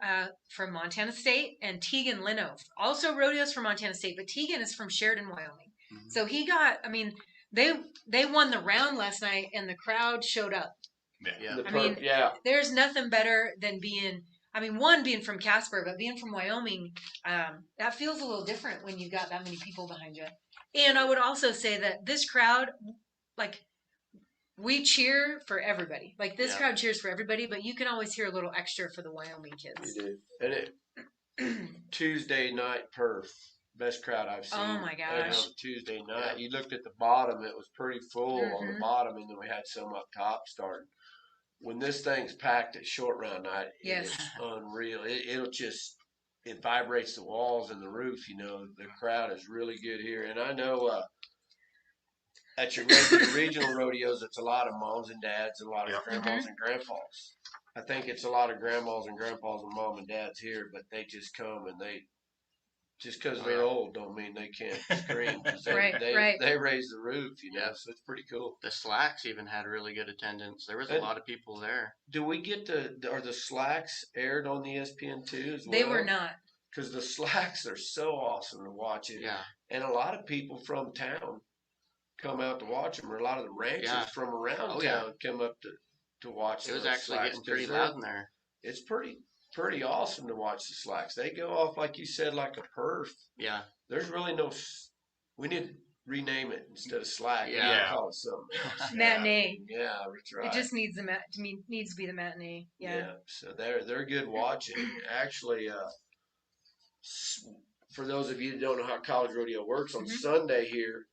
from Montana State and Tegan Leno. Also rodeos from Montana State, but Tegan is from Sheridan, Wyoming. Mm-hmm. So they won the round last night, and the crowd showed up. Yeah. There's nothing better than being from Casper, but being from Wyoming, that feels a little different when you've got that many people behind you. And I would also say that this crowd, we cheer for everybody. This crowd cheers for everybody, but you can always hear a little extra for the Wyoming kids. You do. And Tuesday night perf. Best crowd I've seen. Oh my gosh. Tuesday night. You looked at the bottom, it was pretty full on the bottom, and then we had some up top starting. When this thing's packed at short round night, it's unreal. It vibrates the walls and the roof. You know, the crowd is really good here. And I know at your regional rodeos, it's a lot of moms and dads, a lot of grandmas and grandpas. I think it's a lot of grandmas and grandpas and mom and dads here, but they just come and just because they're old don't mean they can't scream. They raise the roof, so it's pretty cool. The Slacks even had really good attendance. There was a lot of people there. Do we get are the Slacks aired on the ESPN2 as well? They were not. Because the Slacks are so awesome to watch it. Yeah. And a lot of people from town come out to watch them, or a lot of the ranchers from around town come up to watch them. It was actually getting pretty loud in there. It's pretty awesome to watch the Slacks. They go off, like you said, like a perf. Yeah. There's really we need to rename it instead of Slack. Yeah. Call it something else. Matinee. Yeah, that's right. It just needs to be the matinee. Yeah. So they're good watching. Actually, for those of you that don't know how college rodeo works, on Sunday here,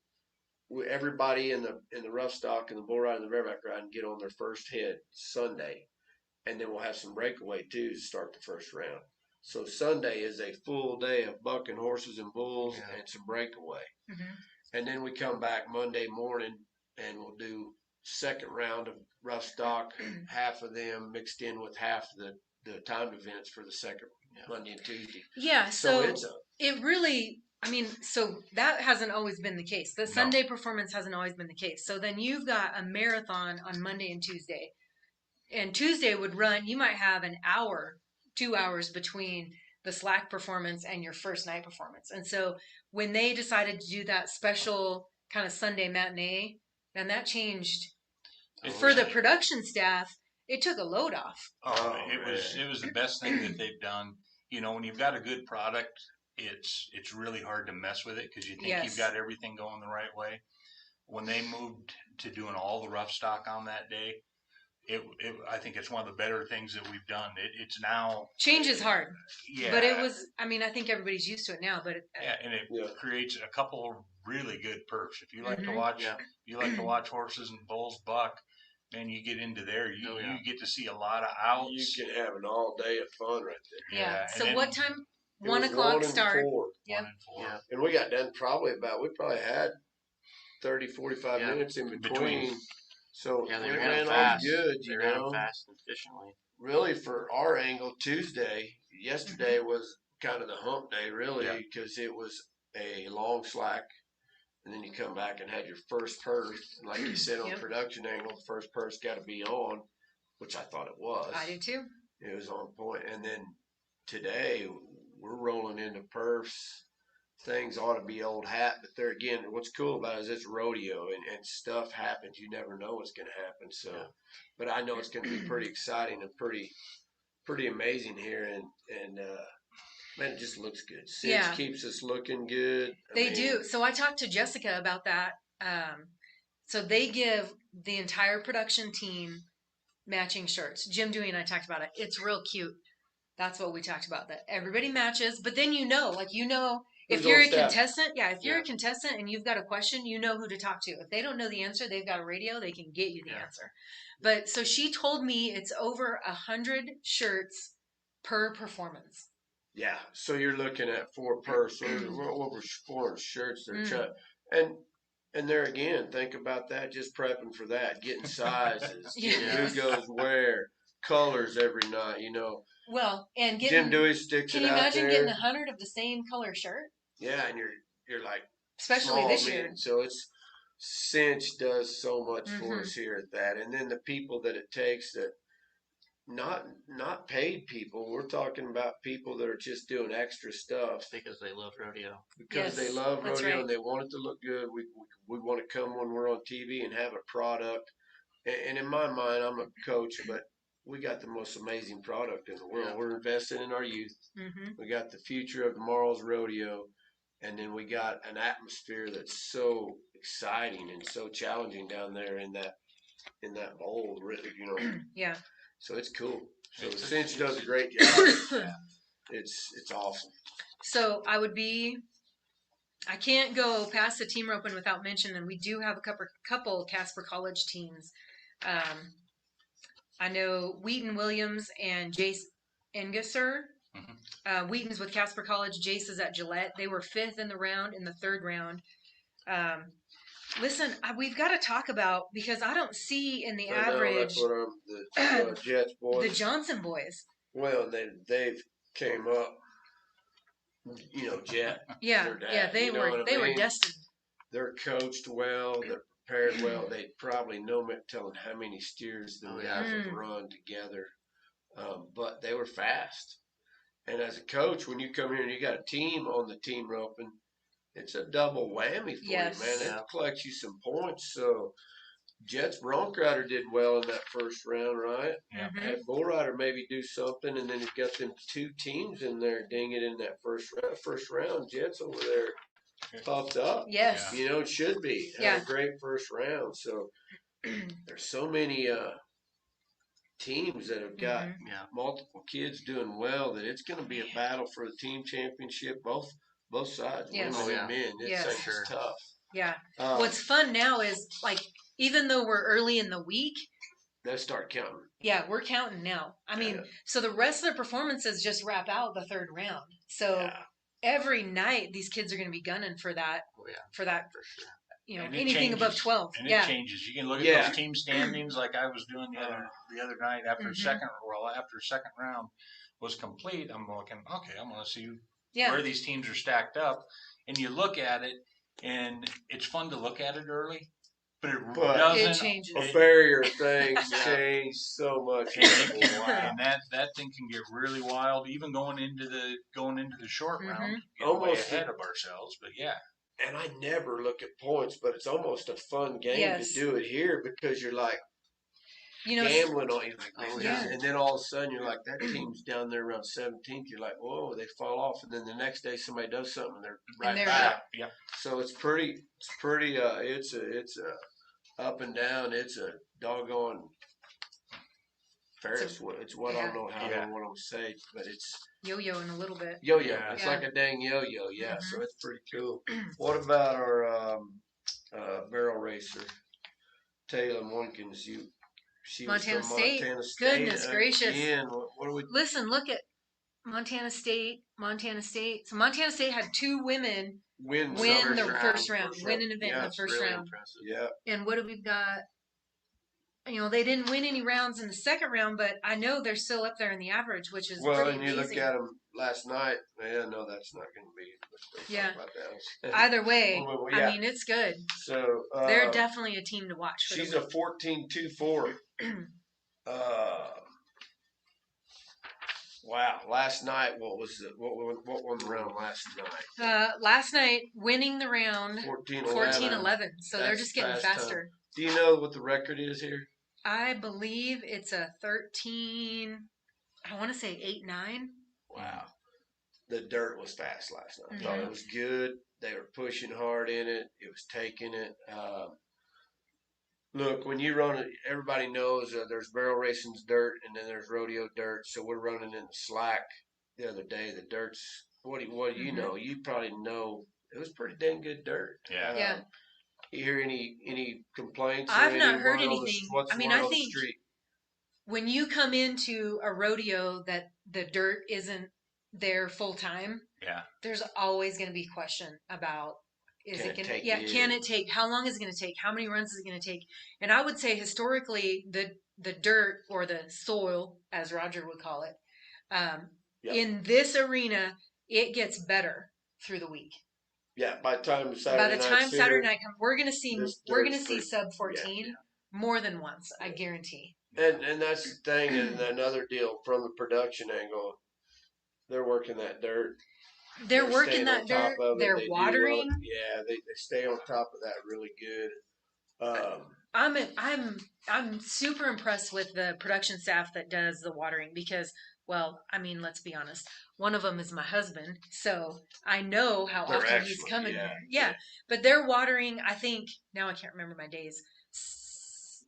everybody in the rough stock and the bull ride and the bareback ride and get on their first head Sunday, and then we'll have some breakaway too to start the first round. So Sunday is a full day of bucking horses and bulls and some breakaway, and then we come back Monday morning and we'll do second round of rough stock, half of them mixed in with half the timed events for the second Monday and Tuesday. Yeah, So it really, I mean, so that hasn't always been the case. The Sunday performance hasn't always been the case. So then you've got a marathon on Monday and Tuesday. And Tuesday would run, you might have an hour, 2 hours between the slack performance and your first night performance. And so when they decided to do that special kind of Sunday matinee, then that changed for the production staff. It took a load off. It was the best thing that they've done. You know, when you've got a good product, it's really hard to mess with it because you think you've got everything going the right way. When they moved to doing all the rough stock on that day, I think it's one of the better things that we've done. It's now change is hard. Yeah, but it was. I mean, I think everybody's used to it now. But and it creates a couple of really good perfs. If you like to watch, horses and bulls buck. Man, you get into there, you get to see a lot of outs. You can have an all day of fun right there. Yeah. So what time? 1 o'clock start. 4. Yep. 1 and 4. Yeah. And we got done we probably had 30, 45 minutes in between. So they ran fast. Off good, they ran fast and efficiently. Really, for our angle, yesterday was kind of the hump day, really, because it was a long slack. And then you come back and had your first purse. And like you said on production angle, the first purse got to be on, which I thought it was. I did too. It was on point. And then today, we're rolling into perfs. Things ought to be old hat. But there again, what's cool about it is it's rodeo and stuff happens. You never know what's going to happen. So, but I know it's going to be pretty exciting and pretty amazing here. And man, it just looks good. CINCH keeps us looking good. They do. So I talked to Jessica about that. So they give the entire production team matching shirts. Jim Dewey and I talked about it. It's real cute. That's what we talked about. That everybody matches, but then if you're a contestant, if you're a contestant and you've got a question, you know who to talk to. If they don't know the answer, they've got a radio. They can get you the answer. But so she told me it's over 100 shirts per performance. Yeah, so you're looking at 4 purse, over 4 shirts they're and there again, think about that, just prepping for that, getting sizes, who goes where, colors every night, Well, and Jim Dewey sticks it out there. Can you imagine getting 100 of the same color shirt? Yeah, and you're like, especially this year. So it's CINCH does so much for us here at that, and then the people that it takes that. Not paid people. We're talking about people that are just doing extra stuff because they love rodeo. Because they love rodeo and they want it to look good. We want to come when we're on TV and have a product. And in my mind, I'm a coach, but we got the most amazing product in the world. We're investing in our youth. We got the future of tomorrow's rodeo, and then we got an atmosphere that's so exciting and so challenging down there in that bowl. Yeah. So it's cool. So CINCH does a great job. It's awesome. So I can't go past the team roping without mentioning we do have a couple Casper College teams. I know Wheaton Williams and Jace Engesser. Wheaton's with Casper College. Jace is at Gillette. They were 5th in the third round. Listen, we've got to talk about, because I don't see in the average. That's what the Jets boys. The Johnson boys. Well, they've came up, Jet. They were destined. They're coached well. They're prepared well. They probably know me telling how many steers the guys have run together. But they were fast. And as a coach, when you come here and you got a team on the team roping, it's a double whammy for you, man. It collects you some points. So Jets Bronc Rider did well in that first round, right? Yeah. Had Bull Rider maybe do something, and then you've got them 2 teams in there ding it in that first round. First round, Jets over there puffed up. Yes. It should be. Had a great first round. So there's so many teams that have got multiple kids doing well that it's going to be a battle for the team championship, both sides, women and men. It's tough. Yeah. What's fun now is like, even though we're early in the week, they start counting. yeah, we're counting now. I mean, so the rest of the performances just wrap out the third round. So every night these kids are going to be gunning for that. Oh, yeah. For that. For sure. You know, And anything above 12. And it changes. You can look at those team standings like I was doing the other night after after second round was complete. I'm looking, okay, I'm going to see where these teams are stacked up. And you look at it, and it's fun to look at it early, but it changes. A barrier things change so much. And that thing can get really wild, even going into the short round. Almost way ahead of ourselves, but yeah. And I never look at points, but it's almost a fun game to do it here because you're like gambling on you, and then all of a sudden you're like, that team's down there around 17th. You're like, whoa, they fall off, and then the next day somebody does something, and they're right back. Yeah. So it's pretty. It's a up and down. It's a doggone Ferris wheel. It's what I don't know how I want to say, but it's yo-yo in a little bit. Yo-yo. It's like a dang yo-yo. Yeah. So it's pretty cool. What about our barrel racer, Taylor Munkins? She Montana was from State. Montana State. Goodness gracious. Again, what do we? Listen, look at Montana State. So Montana State had 2 women win the first round, win an event in the first round. Impressive. Yeah. And what do we've got? You know, they didn't win any rounds in the second round, but I know they're still up there in the average, which is pretty and you amazing. look at them last night. Yeah, no, that's not going to be. Yeah. Either way, I mean, it's good. So they're definitely a team to watch. She's a 14-2-4. Wow! Last night, what won the round last night? Last night, winning the round 14-11. So they're just getting faster. Do you know what the record is here? I believe it's a 13. I want to say 8-9. Wow! The dirt was fast last night. I thought it was good. They were pushing hard in it. It was taking it. Look, when you run it, everybody knows there's barrel racing's dirt and then there's rodeo dirt. So we're running in the slack the other day. The dirt's what do you know? You probably know it was pretty dang good dirt. Yeah. You hear any complaints? I've not heard anything. I mean, I think when you come into a rodeo that the dirt isn't there full time, there's always going to be question about. Can it take? How long is it going to take? How many runs is it going to take? And I would say historically, the dirt or the soil, as Roger would call it, in this arena, it gets better through the week. Yeah, by the time Saturday night comes, we're going to see sub 14 more than once. I guarantee. And that's the thing, and another deal from the production angle, they're working that dirt. They're working that dirt. They're watering. They stay on top of that really good. I'm super impressed with the production staff that does the watering because, well, I mean, let's be honest. One of them is my husband, so I know how often he's coming. Yeah, but they're watering. I think now I can't remember my days.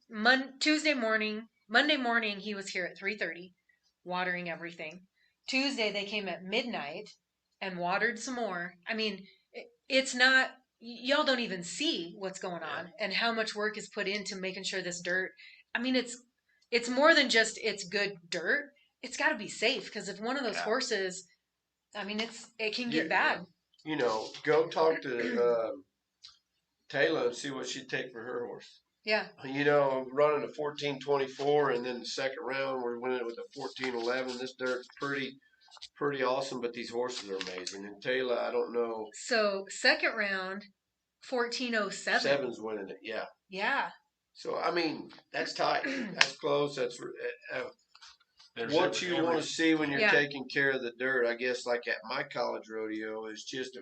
Monday morning he was here at 3:30, watering everything. Tuesday they came at midnight and watered some more. I mean, it's not, y'all don't even see what's going on and how much work is put into making sure this dirt, I mean, it's more than just it's good dirt. It's got to be safe because if one of those horses, I mean, it can get bad. You know, go talk to Taylor and see what she'd take for her horse. Yeah. You know, running a 14-24 and then the second round we're winning it with a 14-11. This dirt's pretty awesome, but these horses are amazing. And Taylor, I don't know. So second round, 14:07. Seven's winning it, yeah. Yeah. So I mean, that's tight. That's close. That's what you want to see when you're taking care of the dirt. I guess like at my college rodeo is just a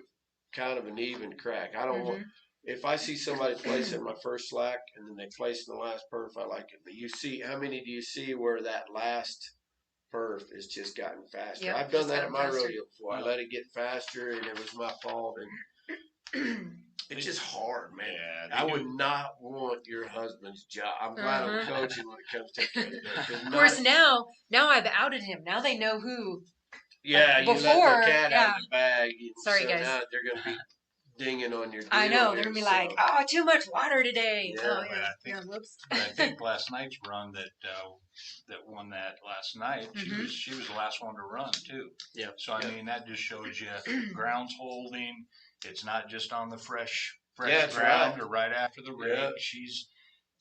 kind of an even crack. I don't want. If I see somebody place in my first slack and then they place in the last perf, I like it. But you see, how many do you see where that last perf has just gotten faster? Yep, I've done that at my rodeo before. I let it get faster, and it was my fault. And it's just hard, man. I would not want your husband's job. I'm glad I'm coaching when it comes to taking care of Of course, now I've outed him. Now they know who. Yeah, you let the cat out of the bag. Sorry, guys. Now they're going to be dinging on your deal. I know. They're here, going to be so- like, oh, too much water today. Yeah, oh, but yeah. I think- Yeah, whoops. But I think last night's run that won that last night, Mhm. she was the last one to run too. Yep. So I Yep. mean that just shows you ground's holding. It's not just on the fresh Yeah, that's ground right. or right after the rig. Yeah. She's,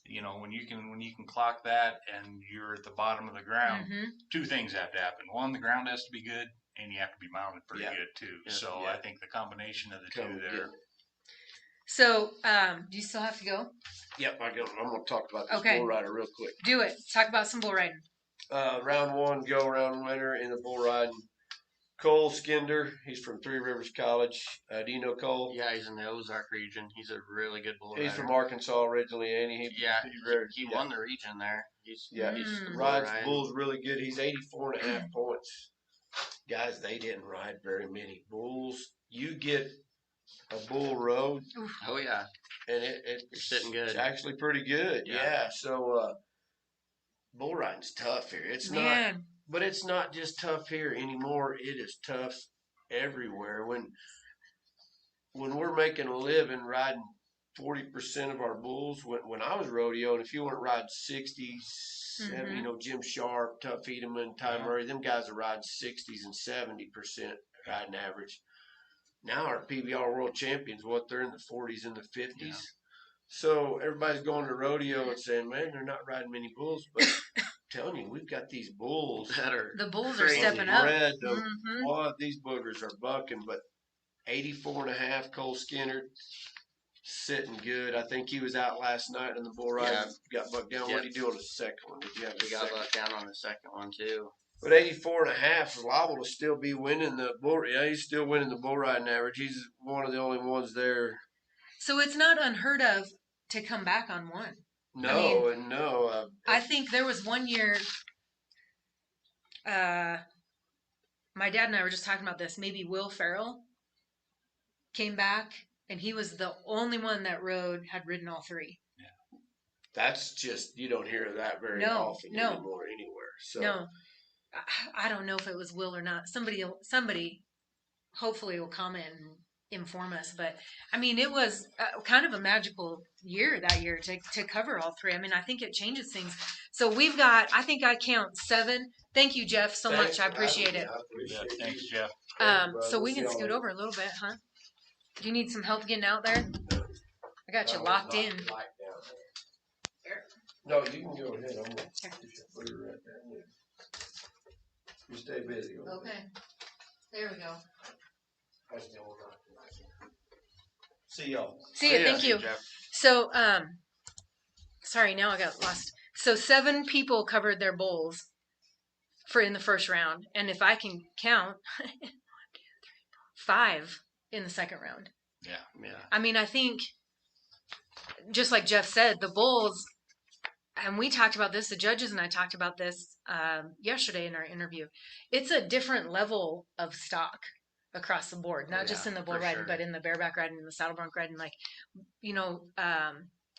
you know, when you can clock that and you're at the bottom of the ground, Mhm. two things have to happen. One, the ground has to be good, and you have to be mounted pretty Yeah. good too. Yeah. So Yeah. I think the combination of the Come two get there. it. So, do you still have to go? Yep, I'm going to talk about this Okay. bull rider real quick. Do it. Talk about some bull riding. Round one, go round winner in the bull riding. Cole Skinder, he's from Three Rivers College. Do you know Cole? Yeah, he's in the Ozark region. He's a really good bull He's rider. from Arkansas originally, and He won the region there. He's Mm. bull rides riding. bulls really good. He's 84.5 points. Guys, they didn't ride very many bulls. You get a bull road, Oh yeah, and it's sitting good. It's actually pretty good. Yeah. Yeah. So bull riding's tough here. It's not, Man. but it's not just tough here anymore. It is tough everywhere. When we're making a living riding 40% of our bulls, when I was rodeoing, if you weren't riding 60s, 70, you know, Jim Sharp, Tuck Fiedemann, Ty Yeah. Murray, them guys are riding 60s and 70% riding average. Now our PBR world champions, they're in the 40s and the 50s. Yeah. So everybody's going to rodeo and saying, man, they're not riding many bulls. But I'm telling you, we've got these bulls. Better. The bulls are Crazy. stepping up. Bred of Mhm. what these boogers are bucking, but 84.5 Cole Skinner sitting good. I think he was out last night in the bull ride. Yeah. Got bucked down. What did he do on the second one? Did you have He got let down on the second one too. But 84.5 is liable to still be winning the bull. Yeah, he's still winning the bull riding average. He's one of the only ones there. So it's not unheard of to come back on one. No. I think there was one year, my dad and I were just talking about this. Maybe Will Farrell came back, and he was the only one that had ridden all three. That's just, you don't hear that very No, often no. anymore anywhere. So No, I don't know if it was Will or not. Somebody hopefully will comment and inform us. But I mean, it was kind of a magical year that year to cover all three. I mean, I think it changes things. So we've got, I think I count 7. Thank you, Jeff, so Thanks much. I for appreciate having it. me. I appreciate Yeah, thanks, you. Jeff. So We'll we see can y'all scoot later. over a little bit, huh? Do you need some help getting out there? I got you Oh, locked it's in. not light down there. No, you can go ahead. I'm going to put her right there. You stay busy. Okay. There we go. I still will not. See y'all. See you. Thank See you. Jeff. So, sorry, now I got lost. So 7 people covered their bulls in the first round, and if I can count, 5 in the second round. Yeah. I mean, I think, just like Jeff said, the bulls, and we talked about this, the judges and I talked about this yesterday in our interview. It's a different level of stock across the board, not just in the bull for riding, sure. but in the bareback riding and the saddle bronc riding. Like, you know,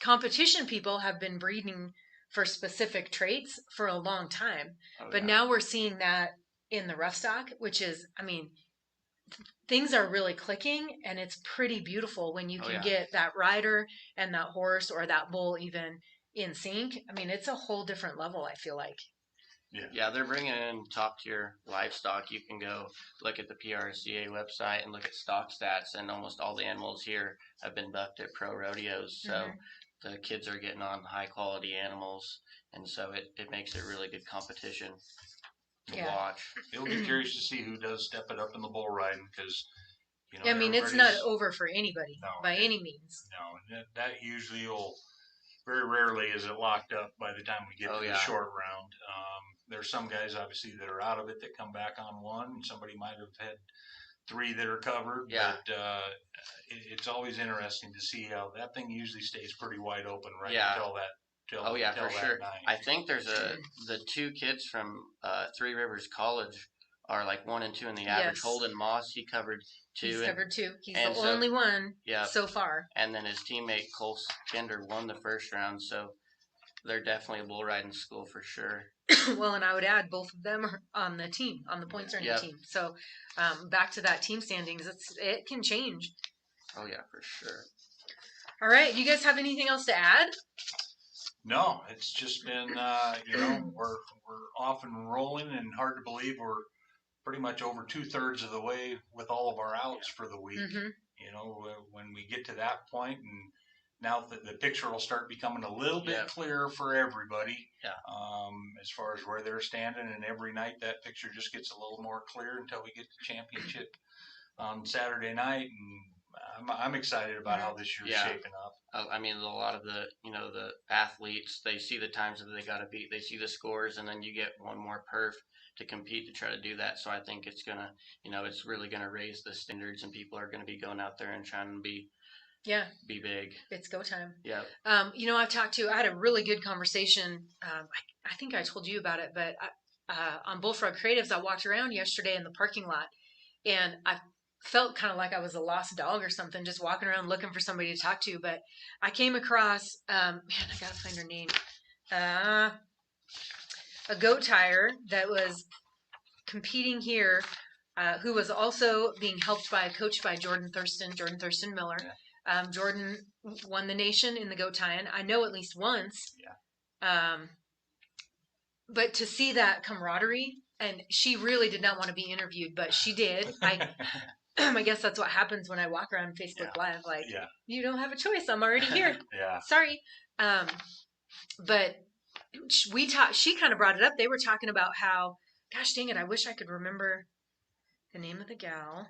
competition people have been breeding for specific traits for a long time, but now we're seeing that in the rough stock, which is, I mean, things are really clicking, and it's pretty beautiful when you can get that rider and that horse or that bull even in sync. I mean, it's a whole different level, I feel like. Yeah, they're bringing in top tier livestock. You can go look at the PRCA website and look at stock stats, and almost all the animals here have been bucked at pro rodeos. So the kids are getting on high quality animals, and so it makes it really good competition to watch. It'll be curious to see who does step it up in the bull riding because, you know, I mean, it's not everybody's- over for anybody by any means. No, and that usually will, very rarely is it locked up by the time we get to the short round. There's some guys obviously that are out of it that come back on one, and somebody might have had 3 that are covered. Yeah. But it's always interesting to see how that thing usually stays pretty wide open right Yeah. until that. Oh yeah, until for that sure. night. I think there's the 2 kids from Three Rivers College are like 1 and 2 in the average. Yes. Holden Moss, he covered 2. He's covered 2. He's and the so- only one Yeah. so far. And then his teammate Cole Skinder won the first round, so they're definitely a bull riding school for sure. Well, and I would add both of them are on the team, on the points earning team. So back to that team standings, it can change. Oh yeah, for sure. All right. You guys have anything else to add? No, it's just been, we're off and rolling, and hard to believe we're pretty much over 2/3 of the way with all of our outs for the week. Mm-hmm. When we get to that point, and now the picture will start becoming a little bit Yep. clearer for everybody. Yeah. As far as where they're standing, and every night that picture just gets a little more clear until we get to championship on Saturday night, and I'm excited about how this year's Yeah. shaping up. I mean, a lot of the athletes, they see the times that they got to beat, they see the scores, and then you get one more perf to compete to try to do that. So I think it's gonna, it's really gonna raise the standards, and people are gonna be going out there and trying to be big. It's go time. Yeah. I had a really good conversation. I think I told you about it, but on Bullfrog Creatives, I walked around yesterday in the parking lot, and I felt kind of like I was a lost dog or something, just walking around looking for somebody to talk to. But I came across, I gotta find her name, a goat tire that was competing here, who was also being helped by a coach by Jordan Thurston Miller. Yeah. Jordan won the nation in the goat tying, I know, at least once. Yeah. But to see that camaraderie, and she really did not want to be interviewed, but she did. I guess that's what happens when I walk around Facebook Live. Like, you don't have a choice. I'm already here. Yeah. Sorry. But she kind of brought it up. They were talking about how, gosh dang it, I wish I could remember the name of the gal.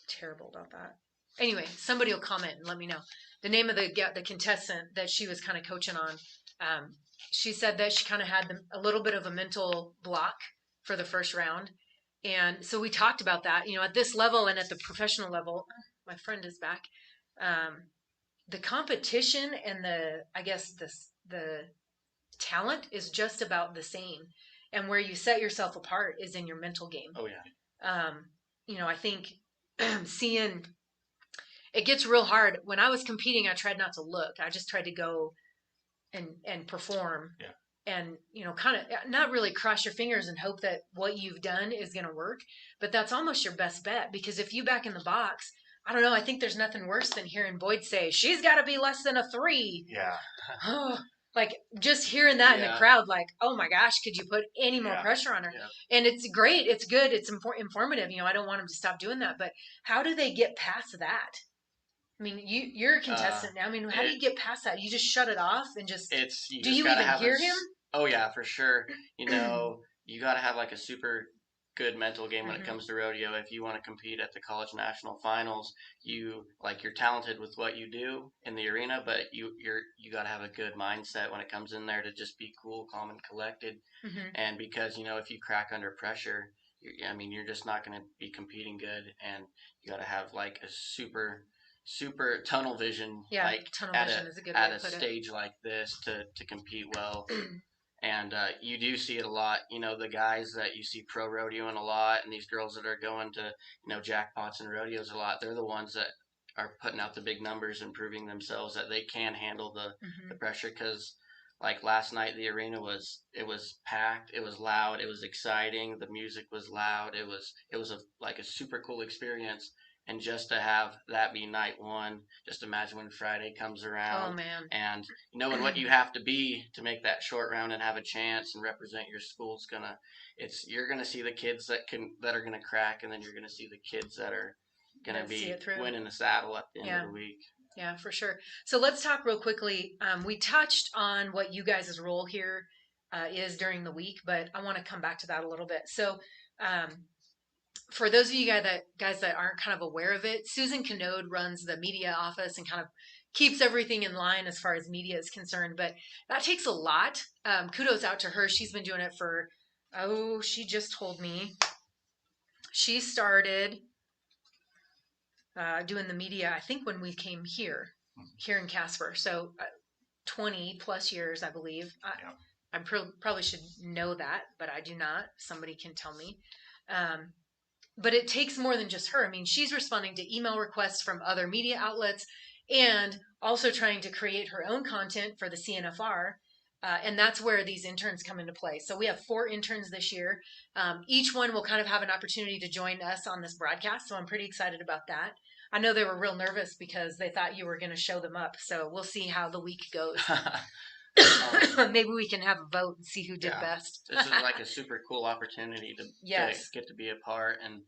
Terrible about that. Anyway, somebody will comment and let me know the name of the contestant that she was kind of coaching on. She said that she kind of had a little bit of a mental block for the first round. And so we talked about that, at this level and at the professional level. My friend is back. The competition and the talent is just about the same. And where you set yourself apart is in your mental game. Oh yeah. I think it gets real hard. When I was competing, I tried not to look. I just tried to go and perform. Yeah. And, kind of not really cross your fingers and hope that what you've done is going to work. But that's almost your best bet, because if you back in the box, I don't know, I think there's nothing worse than hearing Boyd say, she's got to be less than a 3. Yeah. Like, just hearing that in the crowd, like, oh my gosh, could you put any more pressure on her? Yeah. And it's great. It's good. It's informative. I don't want them to stop doing that. But how do they get past that? I mean, you're a contestant now. I mean, how do you get past that? You just shut it off and just. Do you even hear him? Oh yeah, for sure. You got to have like a super good mental game when it comes to rodeo. If you want to compete at the college national finals, you're talented with what you do in the arena, but you got to have a good mindset when it comes in there to just be cool, calm, and collected. Mm-hmm. And because if you crack under pressure, you're just not going to be competing good, and you got to have like a super tunnel vision. Yeah, like tunnel vision is a good way to put it. At a stage like this to compete well. And you do see it a lot, the guys that you see pro rodeoing a lot, and these girls that are going to, jackpots and rodeos a lot, they're the ones that are putting out the big numbers and proving themselves that they can handle the pressure. Because like last night, the arena was packed, it was loud, it was exciting, the music was loud, it was a super cool experience. And just to have that be night one, just imagine when Friday comes around. Oh, man. And knowing what you have to be to make that short round and have a chance and represent your school, you're gonna see the kids that are gonna crack, and then you're gonna see the kids that are gonna be winning the saddle at the end of the week. Yeah, for sure. So let's talk real quickly. We touched on what you guys' role here is during the week, but I want to come back to that a little bit. So for those of you guys that aren't kind of aware of it, Susan Canode runs the media office and kind of keeps everything in line as far as media is concerned. But that takes a lot. Kudos out to her. She's been doing it for, she just told me she started doing the media, I think, when we came here in Casper. So 20 plus years, I believe. I probably should know that, but I do not. Somebody can tell me. But it takes more than just her. I mean, she's responding to email requests from other media outlets and also trying to create her own content for the CNFR. And that's where these interns come into play. So we have 4 interns this year. Each one will kind of have an opportunity to join us on this broadcast. So I'm pretty excited about that. I know they were real nervous because they thought you were going to show them up. So we'll see how the week goes. Maybe we can have a vote and see who did best. This is like a super cool opportunity to get to be a part, and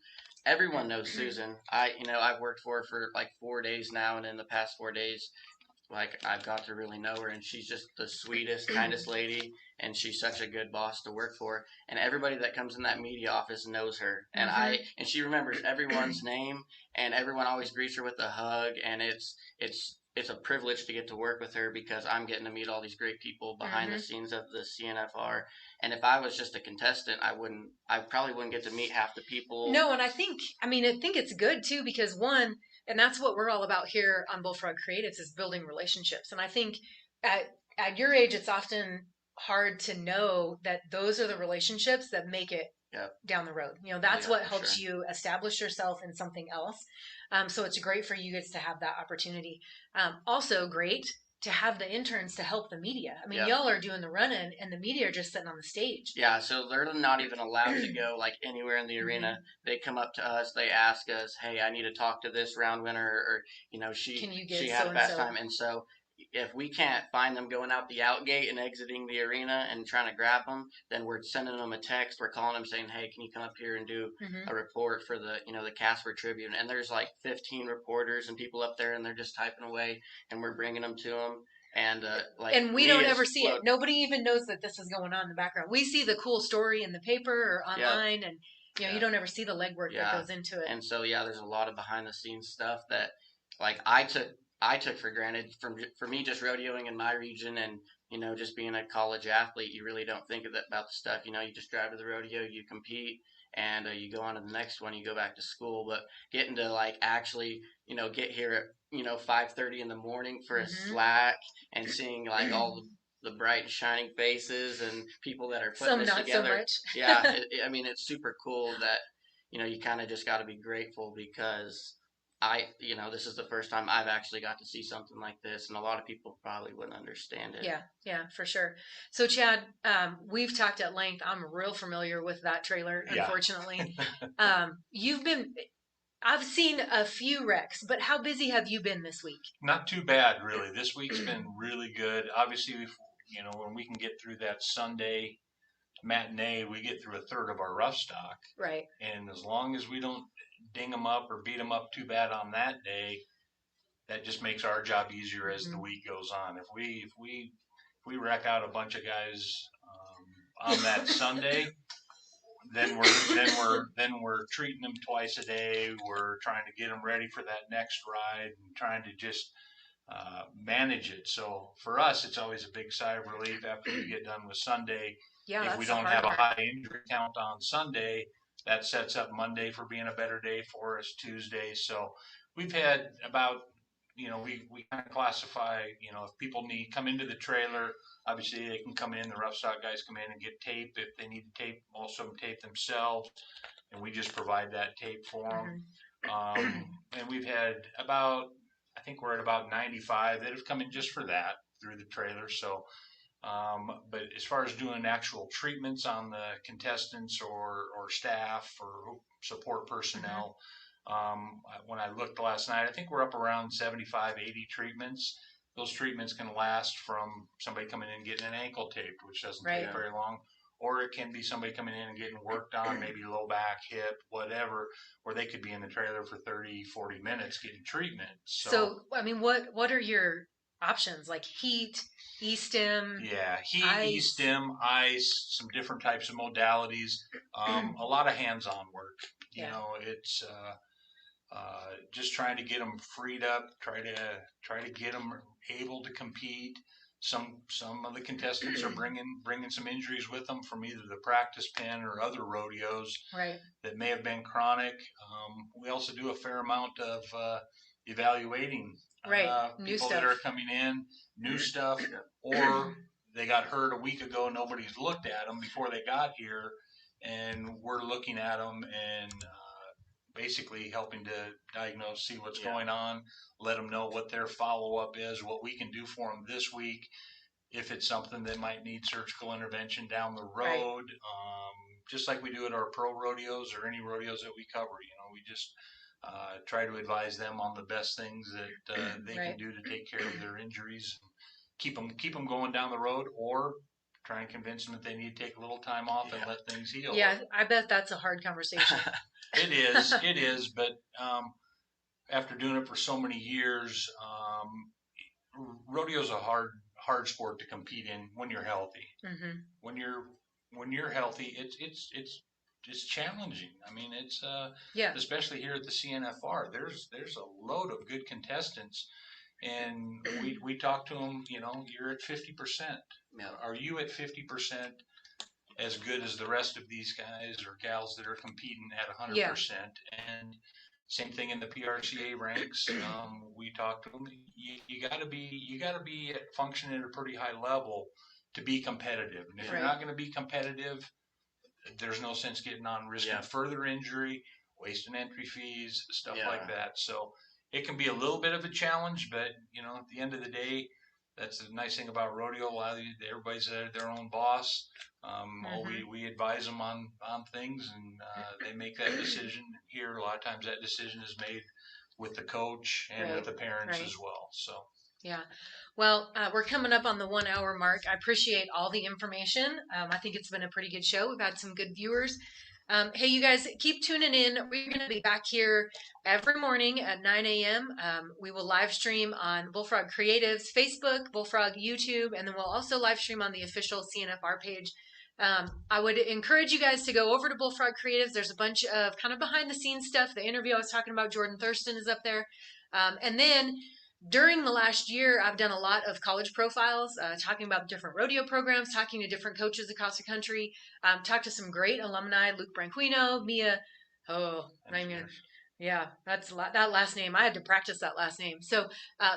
everyone knows Susan. I've worked for her for like 4 days now, and in the past 4 days, like I've got to really know her, and she's just the sweetest, kindest lady, and she's such a good boss to work for. And everybody that comes in that media office knows her, and and she remembers everyone's name, and everyone always greets her with a hug, and it's a privilege to get to work with her because I'm getting to meet all these great people behind the scenes of the CNFR. And if I was just a contestant, I probably wouldn't get to meet half the people. No, and I think it's good too because one, and that's what we're all about here on Bullfrog Creatives is building relationships. And I think at your age, it's often hard to know that those are the relationships that make it down the road. That's what helps you establish yourself in something else. So it's great for you guys to have that opportunity. Also great to have the interns to help the media. I mean, y'all are doing the run-in and the media are just sitting on the stage. Yeah, so they're not even allowed to go like anywhere in the arena. They come up to us, they ask us, hey, I need to talk to this round winner, or she had a bad time. And so if we can't find them going out the out gate and exiting the arena and trying to grab them, then we're sending them a text. We're calling them saying, hey, can you come up here and do a report for the Casper Tribune? And there's like 15 reporters and people up there, and they're just typing away, and we're bringing them to them. And and we don't ever see it. Nobody even knows that this is going on in the background. We see the cool story in the paper or online, and you don't ever see the legwork that goes into it. And so there's a lot of behind the scenes stuff that like I took for granted. For me, just rodeoing in my region and just being a college athlete, you really don't think about the stuff. You just drive to the rodeo, you compete, and you go on to the next one, you go back to school. But getting to like actually get here at 5:30 in the morning for a slack and seeing like all the bright shining faces and people that are putting this together. So much. It's super cool that you kind of just got to be grateful because this is the first time I've actually got to see something like this, and a lot of people probably wouldn't understand it. Yeah, for sure. So Chad, we've talked at length. I'm real familiar with that trailer, unfortunately. I've seen a few wrecks, but how busy have you been this week? Not too bad, really. This week's been really good. Obviously, when we can get through that Sunday matinee, we get through a third of our rough stock. Right. And as long as we don't ding them up or beat them up too bad on that day, that just makes our job easier as the week goes on. If we wreck out a bunch of guys on that Sunday, then we're treating them twice a day. We're trying to get them ready for that next ride and trying to just manage it. So for us, it's always a big sigh of relief after we get done with Sunday. Yeah, if we don't have a high injury count on Sunday, that sets up Monday for being a better day for us, Tuesday. So we've had about, we kind of classify, if people come into the trailer, obviously they can come in, the rough stock guys come in and get tape. If they need to tape, most of them tape themselves, and we just provide that tape for them. And we've had I think we're at about 95 that have come in just for that through the trailer. So, but as far as doing actual treatments on the contestants or staff or support personnel, when I looked last night, I think we're up around 75, 80 treatments. Those treatments can last from somebody coming in and getting an ankle taped, which doesn't take very long, or it can be somebody coming in and getting worked on, maybe low back, hip, whatever, where they could be in the trailer for 30, 40 minutes getting treatment. So what are your options? Like heat, E-stim? Yeah, heat, ice. E-stim, ice, some different types of modalities, a lot of hands-on work. It's just trying to get them freed up, try to get them able to compete. Some of the contestants are bringing some injuries with them from either the practice pen or other rodeos that may have been chronic. We also do a fair amount of evaluating people that are coming in, new stuff, or they got hurt a week ago. Nobody's looked at them before they got here, and we're looking at them and basically helping to diagnose, see what's going on, let them know what their follow-up is, what we can do for them this week. if it's something that might need surgical intervention down the road, just like we do at our pro rodeos or any rodeos that we cover. We just try to advise them on the best things that they can do to take care of their injuries, and keep them going down the road, or try and convince them that they need to take a little time off and let things heal. Yeah, I bet that's a hard conversation. It is, but after doing it for so many years, rodeo's a hard sport to compete in when you're healthy. Mm-hmm. When you're healthy, it's challenging. I mean, it's especially here at the CNFR. There's a load of good contestants, and we talk to them. You're at 50%. Are you at 50% as good as the rest of these guys or gals that are competing at 100%? Yeah. And same thing in the PRCA ranks. We talk to them. You got to be functioning at a pretty high level to be competitive. And if you're not going to be competitive, there's no sense getting on, risking further injury, wasting entry fees, stuff like that. So it can be a little bit of a challenge, but at the end of the day, that's the nice thing about rodeo. Everybody's their own boss. We advise them on things, and they make that decision. Here, a lot of times that decision is made with the coach and with the parents as well. So yeah. Well, we're coming up on the 1 hour mark. I appreciate all the information. I think it's been a pretty good show. We've had some good viewers. Hey, you guys, keep tuning in. We're going to be back here every morning at 9 a.m. We will live stream on Bullfrog Creatives Facebook, Bullfrog YouTube, and then we'll also live stream on the official CNFR page. I would encourage you guys to go over to Bullfrog Creatives. There's a bunch of kind of behind the scenes stuff. The interview I was talking about, Jordan Thurston, is up there. And then during the last year, I've done a lot of college profiles, talking about different rodeo programs, talking to different coaches across the country, talked to some great alumni, Luke Branquino, Mia, that last name. I had to practice that last name. So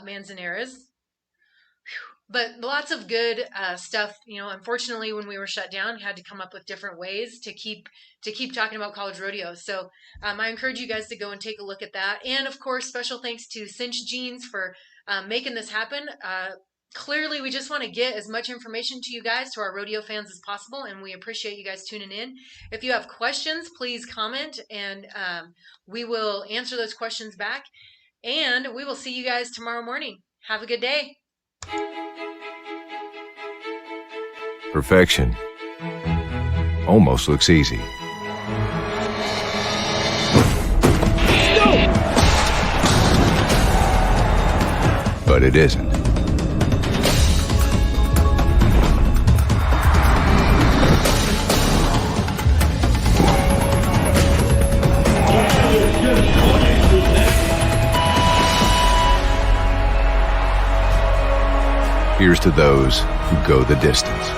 Manzanares. But lots of good stuff. Unfortunately, when we were shut down, had to come up with different ways to keep talking about college rodeos. So I encourage you guys to go and take a look at that. And of course, special thanks to CINCH Jeans for making this happen. Clearly, we just want to get as much information to you guys, to our rodeo fans, as possible, and we appreciate you guys tuning in. If you have questions, please comment, and we will answer those questions back. And we will see you guys tomorrow morning. Have a good day. Perfection almost looks easy. But it isn't. Here's to those who go the distance.